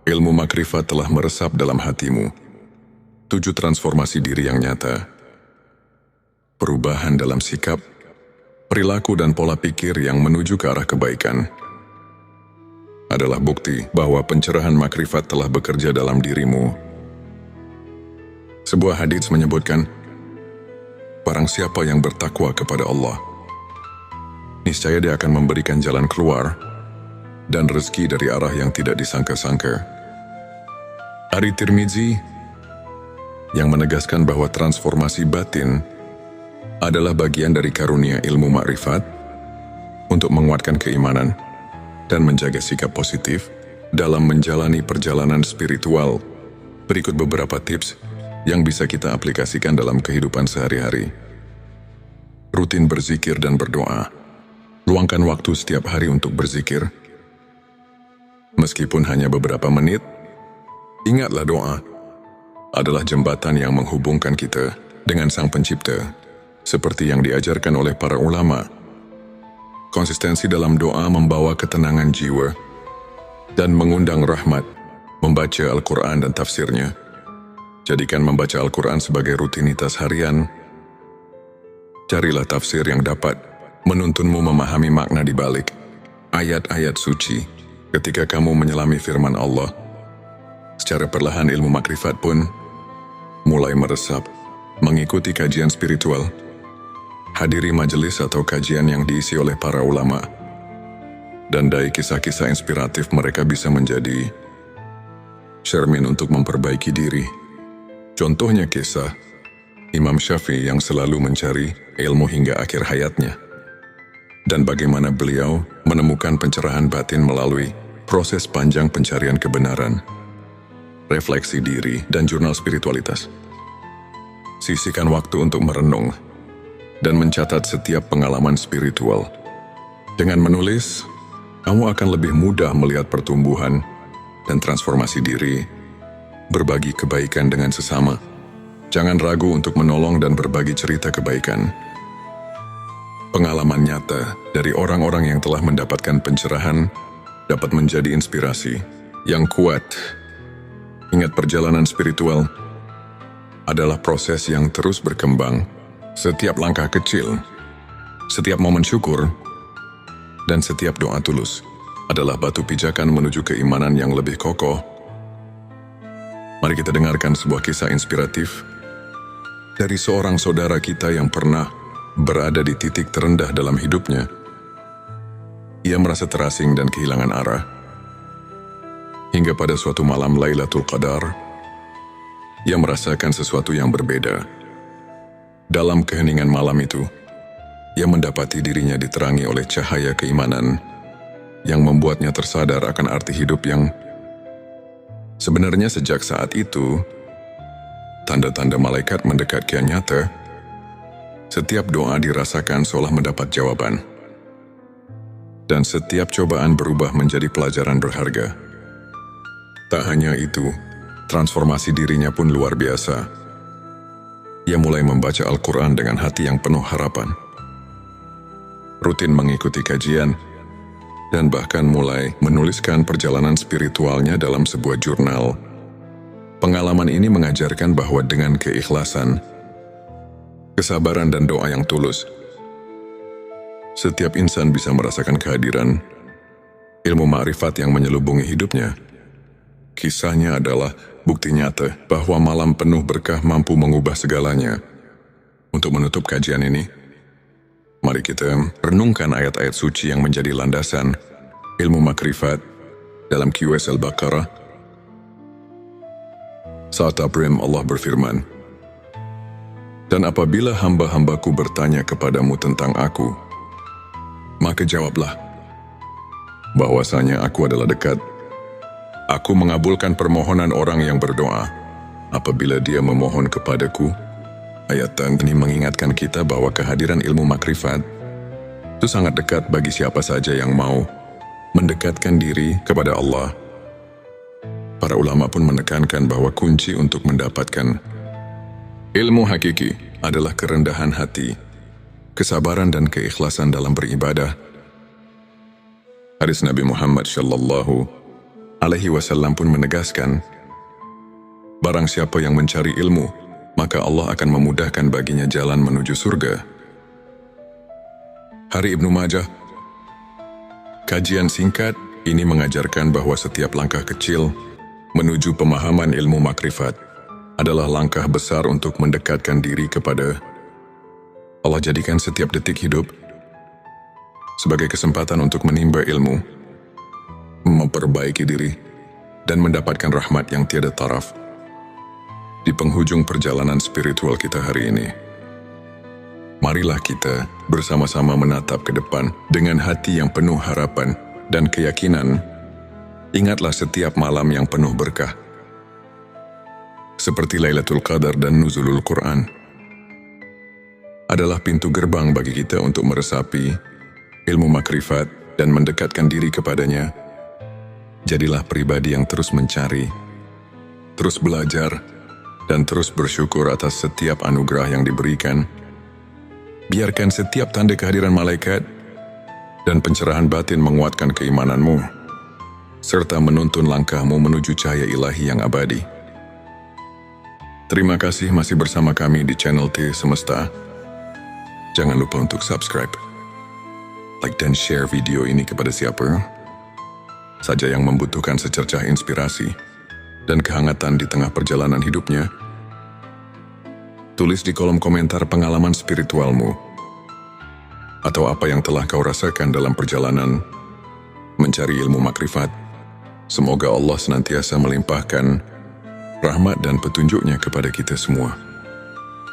ilmu makrifat telah meresap dalam hatimu. 7. Transformasi diri yang nyata. Perubahan dalam sikap, perilaku dan pola pikir yang menuju ke arah kebaikan adalah bukti bahwa pencerahan makrifat telah bekerja dalam dirimu. Sebuah hadits menyebutkan, barang siapa yang bertakwa kepada Allah, niscaya dia akan memberikan jalan keluar dan rezeki dari arah yang tidak disangka-sangka. Hadits Tirmizi yang menegaskan bahwa transformasi batin adalah bagian dari karunia ilmu makrifat untuk menguatkan keimanan dan menjaga sikap positif dalam menjalani perjalanan spiritual. Berikut beberapa tips yang bisa kita aplikasikan dalam kehidupan sehari-hari. Rutin berzikir dan berdoa. Luangkan waktu setiap hari untuk berzikir. Meskipun hanya beberapa menit, ingatlah doa adalah jembatan yang menghubungkan kita dengan Sang Pencipta, seperti yang diajarkan oleh para ulama. Konsistensi dalam doa membawa ketenangan jiwa dan mengundang rahmat. Membaca Al-Quran dan tafsirnya. Jadikan membaca Al-Quran sebagai rutinitas harian. Carilah tafsir yang dapat menuntunmu memahami makna di balik ayat-ayat suci. Ketika kamu menyelami firman Allah, secara perlahan ilmu makrifat pun mulai meresap. Mengikuti kajian spiritual. Hadiri majelis atau kajian yang diisi oleh para ulama. Dan dari kisah-kisah inspiratif mereka bisa menjadi cermin untuk memperbaiki diri. Contohnya kisah Imam Syafi'i yang selalu mencari ilmu hingga akhir hayatnya. Dan bagaimana beliau menemukan pencerahan batin melalui proses panjang pencarian kebenaran, refleksi diri, dan jurnal spiritualitas. Sisihkan waktu untuk merenung dan mencatat setiap pengalaman spiritual. Dengan menulis, kamu akan lebih mudah melihat pertumbuhan dan transformasi diri, berbagi kebaikan dengan sesama. Jangan ragu untuk menolong dan berbagi cerita kebaikan. Pengalaman nyata dari orang-orang yang telah mendapatkan pencerahan dapat menjadi inspirasi yang kuat. Ingat, perjalanan spiritual adalah proses yang terus berkembang. Setiap langkah kecil, setiap momen syukur, dan setiap doa tulus adalah batu pijakan menuju keimanan yang lebih kokoh. Mari kita dengarkan sebuah kisah inspiratif dari seorang saudara kita yang pernah berada di titik terendah dalam hidupnya. Ia merasa terasing dan kehilangan arah. Hingga pada suatu malam Lailatul Qadar, ia merasakan sesuatu yang berbeda. Dalam keheningan malam itu, ia mendapati dirinya diterangi oleh cahaya keimanan yang membuatnya tersadar akan arti hidup yang sebenarnya sejak saat itu, tanda-tanda malaikat mendekat kian nyata. Setiap doa dirasakan seolah mendapat jawaban. Dan setiap cobaan berubah menjadi pelajaran berharga. Tak hanya itu, transformasi dirinya pun luar biasa. Ia mulai membaca Al-Quran dengan hati yang penuh harapan. Rutin mengikuti kajian, dan bahkan mulai menuliskan perjalanan spiritualnya dalam sebuah jurnal. Pengalaman ini mengajarkan bahwa dengan keikhlasan, kesabaran dan doa yang tulus, setiap insan bisa merasakan kehadiran ilmu ma'rifat yang menyelubungi hidupnya. Kisahnya adalah bukti nyata bahwa malam penuh berkah mampu mengubah segalanya. Untuk menutup kajian ini, mari kita renungkan ayat-ayat suci yang menjadi landasan ilmu makrifat dalam QS Al-Baqarah. Saat Abrim Allah berfirman, "Dan apabila hamba-hambaku bertanya kepadamu tentang aku, maka jawablah, bahwasanya aku adalah dekat. Aku mengabulkan permohonan orang yang berdoa apabila dia memohon kepadaku." Ayat ini mengingatkan kita bahwa kehadiran ilmu makrifat itu sangat dekat bagi siapa saja yang mau mendekatkan diri kepada Allah. Para ulama pun menekankan bahwa kunci untuk mendapatkan ilmu hakiki adalah kerendahan hati, kesabaran dan keikhlasan dalam beribadah. Hadis Nabi Muhammad Shallallahu Alaihi Wasallam pun menegaskan, barang siapa yang mencari ilmu, maka Allah akan memudahkan baginya jalan menuju surga. Hari Ibnu Majah. Kajian singkat ini mengajarkan bahwa setiap langkah kecil menuju pemahaman ilmu makrifat adalah langkah besar untuk mendekatkan diri kepada Allah. Jadikan setiap detik hidup sebagai kesempatan untuk menimba ilmu, memperbaiki diri, dan mendapatkan rahmat yang tiada taraf. Di penghujung perjalanan spiritual kita hari ini, marilah kita bersama-sama menatap ke depan dengan hati yang penuh harapan dan keyakinan. Ingatlah setiap malam yang penuh berkah, seperti Lailatul Qadar dan Nuzulul Quran, adalah pintu gerbang bagi kita untuk meresapi ilmu makrifat dan mendekatkan diri kepadanya. Jadilah pribadi yang terus mencari, terus belajar, dan terus bersyukur atas setiap anugerah yang diberikan. Biarkan setiap tanda kehadiran malaikat dan pencerahan batin menguatkan keimananmu, serta menuntun langkahmu menuju cahaya ilahi yang abadi. Terima kasih masih bersama kami di channel T Semesta. Jangan lupa untuk subscribe, like dan share video ini kepada siapa saja yang membutuhkan secercah inspirasi dan kehangatan di tengah perjalanan hidupnya. Tulis di kolom komentar pengalaman spiritualmu, atau apa yang telah kau rasakan dalam perjalanan mencari ilmu makrifat. Semoga Allah senantiasa melimpahkan rahmat dan petunjuknya kepada kita semua.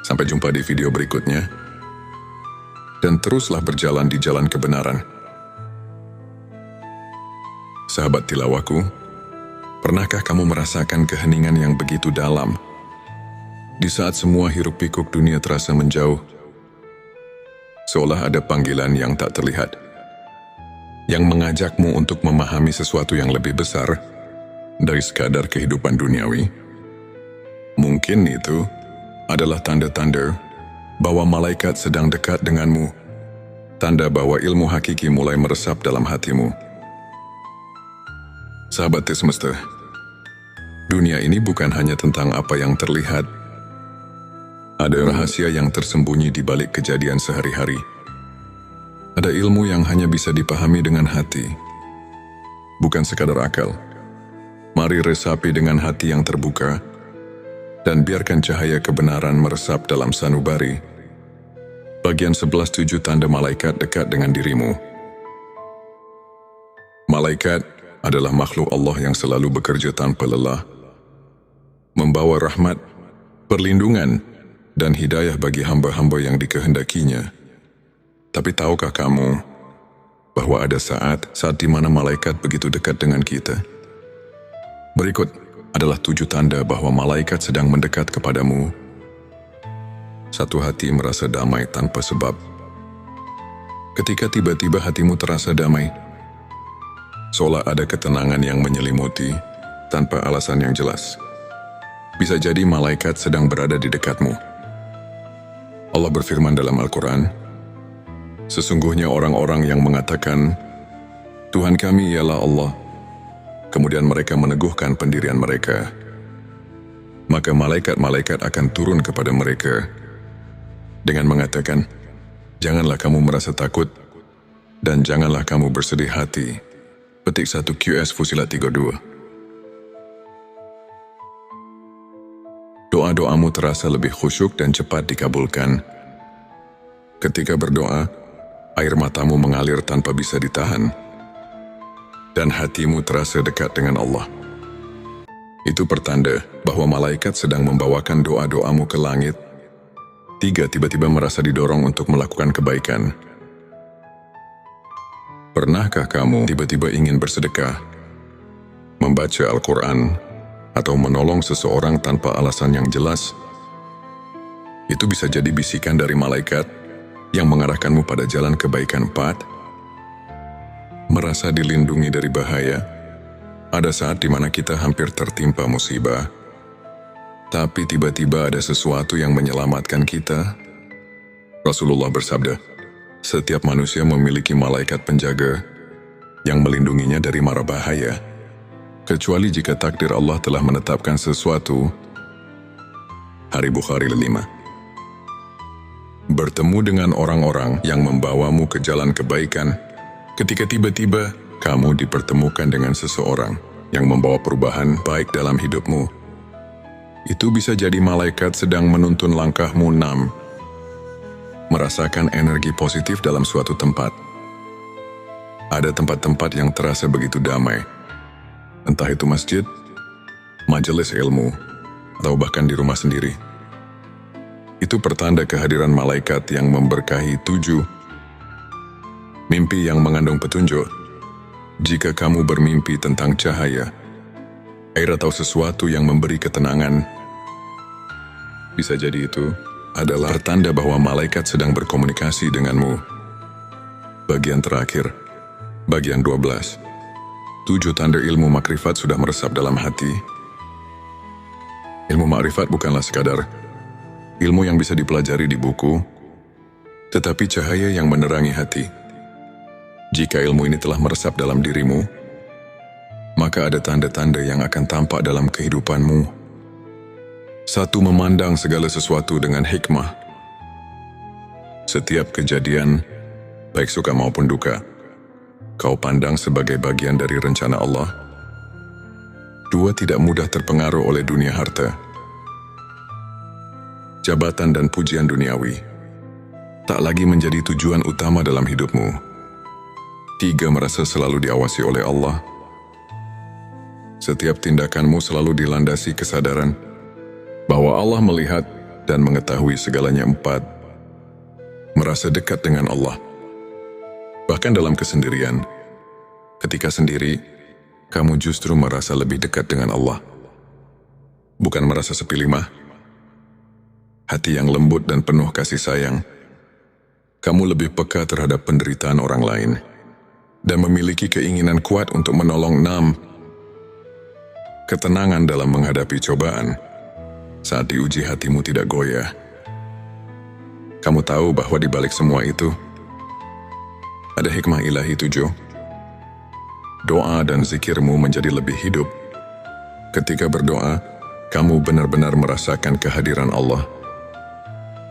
Sampai jumpa di video berikutnya, dan teruslah berjalan di jalan kebenaran. Sahabat tilawaku, pernahkah kamu merasakan keheningan yang begitu dalam di saat semua hiruk pikuk dunia terasa menjauh? Seolah ada panggilan yang tak terlihat, yang mengajakmu untuk memahami sesuatu yang lebih besar dari sekadar kehidupan duniawi. Mungkin itu adalah tanda-tanda bahwa malaikat sedang dekat denganmu, tanda bahwa ilmu hakiki mulai meresap dalam hatimu. Sahabat Semesta, dunia ini bukan hanya tentang apa yang terlihat. Ada rahasia yang tersembunyi di balik kejadian sehari-hari. Ada ilmu yang hanya bisa dipahami dengan hati, bukan sekadar akal. Mari resapi dengan hati yang terbuka, dan biarkan cahaya kebenaran meresap dalam sanubari. Bagian 11.7 tanda malaikat dekat dengan dirimu. Malaikat adalah makhluk Allah yang selalu bekerja tanpa lelah, membawa rahmat, perlindungan, dan hidayah bagi hamba-hamba yang dikehendakinya. Tapi tahukah kamu bahwa ada saat di mana malaikat begitu dekat dengan kita. Berikut adalah 7 tanda bahwa malaikat sedang mendekat kepadamu. 1. Hati merasa damai tanpa sebab. Ketika tiba-tiba hatimu terasa damai, seolah ada ketenangan yang menyelimuti tanpa alasan yang jelas. Bisa jadi malaikat sedang berada di dekatmu. Allah berfirman dalam Al-Quran, sesungguhnya orang-orang yang mengatakan, Tuhan kami ialah Allah, kemudian mereka meneguhkan pendirian mereka, maka malaikat-malaikat akan turun kepada mereka dengan mengatakan, janganlah kamu merasa takut dan janganlah kamu bersedih hati. Petik 1 QS Fusilat 32. Doa-doamu terasa lebih khusyuk dan cepat dikabulkan. Ketika berdoa, air matamu mengalir tanpa bisa ditahan, dan hatimu terasa dekat dengan Allah. Itu pertanda bahwa malaikat sedang membawakan doa-doamu ke langit. 3. Tiba-tiba merasa didorong untuk melakukan kebaikan. Pernahkah kamu tiba-tiba ingin bersedekah, membaca Al-Quran, atau menolong seseorang tanpa alasan yang jelas? Itu bisa jadi bisikan dari malaikat yang mengarahkanmu pada jalan kebaikan. 4. Merasa dilindungi dari bahaya. Ada saat di mana kita hampir tertimpa musibah, tapi tiba-tiba ada sesuatu yang menyelamatkan kita. Rasulullah bersabda, setiap manusia memiliki malaikat penjaga yang melindunginya dari mara bahaya, kecuali jika takdir Allah telah menetapkan sesuatu. Hari Bukhari 5. Bertemu dengan orang-orang yang membawamu ke jalan kebaikan. Ketika tiba-tiba kamu dipertemukan dengan seseorang yang membawa perubahan baik dalam hidupmu, itu bisa jadi malaikat sedang menuntun langkahmu. 6. Merasakan energi positif dalam suatu tempat. Ada tempat-tempat yang terasa begitu damai, entah itu masjid, majelis ilmu, atau bahkan di rumah sendiri. Itu pertanda kehadiran malaikat yang memberkahi. 7. Mimpi yang mengandung petunjuk. Jika kamu bermimpi tentang cahaya, air atau sesuatu yang memberi ketenangan, bisa jadi itu adalah tanda bahwa malaikat sedang berkomunikasi denganmu. Bagian terakhir, bagian 12. 7 tanda ilmu makrifat sudah meresap dalam hati. Ilmu makrifat bukanlah sekadar ilmu yang bisa dipelajari di buku, tetapi cahaya yang menerangi hati. Jika ilmu ini telah meresap dalam dirimu, maka ada tanda-tanda yang akan tampak dalam kehidupanmu. 1. Memandang segala sesuatu dengan hikmah. Setiap kejadian, baik suka maupun duka, kau pandang sebagai bagian dari rencana Allah. 2. Tidak mudah terpengaruh oleh dunia harta, jabatan dan pujian duniawi tak lagi menjadi tujuan utama dalam hidupmu. 3. Merasa selalu diawasi oleh Allah. Setiap tindakanmu selalu dilandasi kesadaran bahwa Allah melihat dan mengetahui segalanya. 4. Merasa dekat dengan Allah. Bahkan dalam kesendirian, ketika sendiri, kamu justru merasa lebih dekat dengan Allah. Bukan merasa sepi limah. Hati yang lembut dan penuh kasih sayang. Kamu lebih peka terhadap penderitaan orang lain dan memiliki keinginan kuat untuk menolong. 6. Ketenangan dalam menghadapi cobaan. Saat diuji hatimu tidak goyah. Kamu tahu bahwa di balik semua itu ada hikmah ilahi. 7. Doa dan zikirmu menjadi lebih hidup. Ketika berdoa, kamu benar-benar merasakan kehadiran Allah,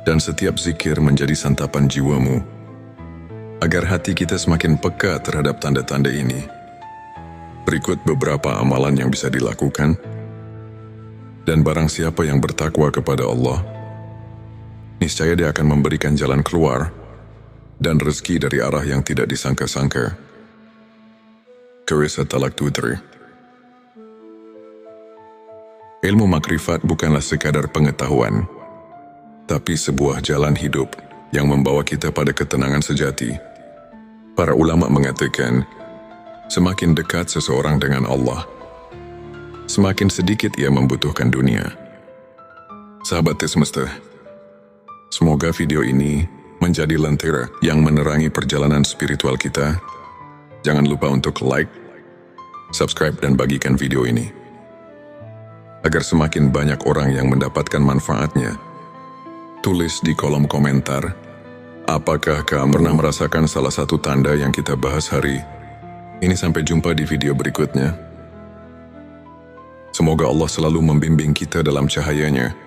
dan setiap zikir menjadi santapan jiwamu. Agar hati kita semakin peka terhadap tanda-tanda ini, berikut beberapa amalan yang bisa dilakukan. Dan barang siapa yang bertakwa kepada Allah, niscaya Dia akan memberikan jalan keluar dan rezeki dari arah yang tidak disangka-sangka. Quraish At-Talaq 23. Ilmu makrifat bukanlah sekadar pengetahuan, tapi sebuah jalan hidup yang membawa kita pada ketenangan sejati. Para ulama mengatakan, semakin dekat seseorang dengan Allah, semakin sedikit ia membutuhkan dunia. Sahabat Semesta, semoga video ini menjadi lentera yang menerangi perjalanan spiritual kita. Jangan lupa untuk like, subscribe, dan bagikan video ini, agar semakin banyak orang yang mendapatkan manfaatnya. Tulis di kolom komentar, apakah kamu pernah merasakan salah satu tanda yang kita bahas hari ini? Sampai jumpa di video berikutnya. Semoga Allah selalu membimbing kita dalam cahayanya,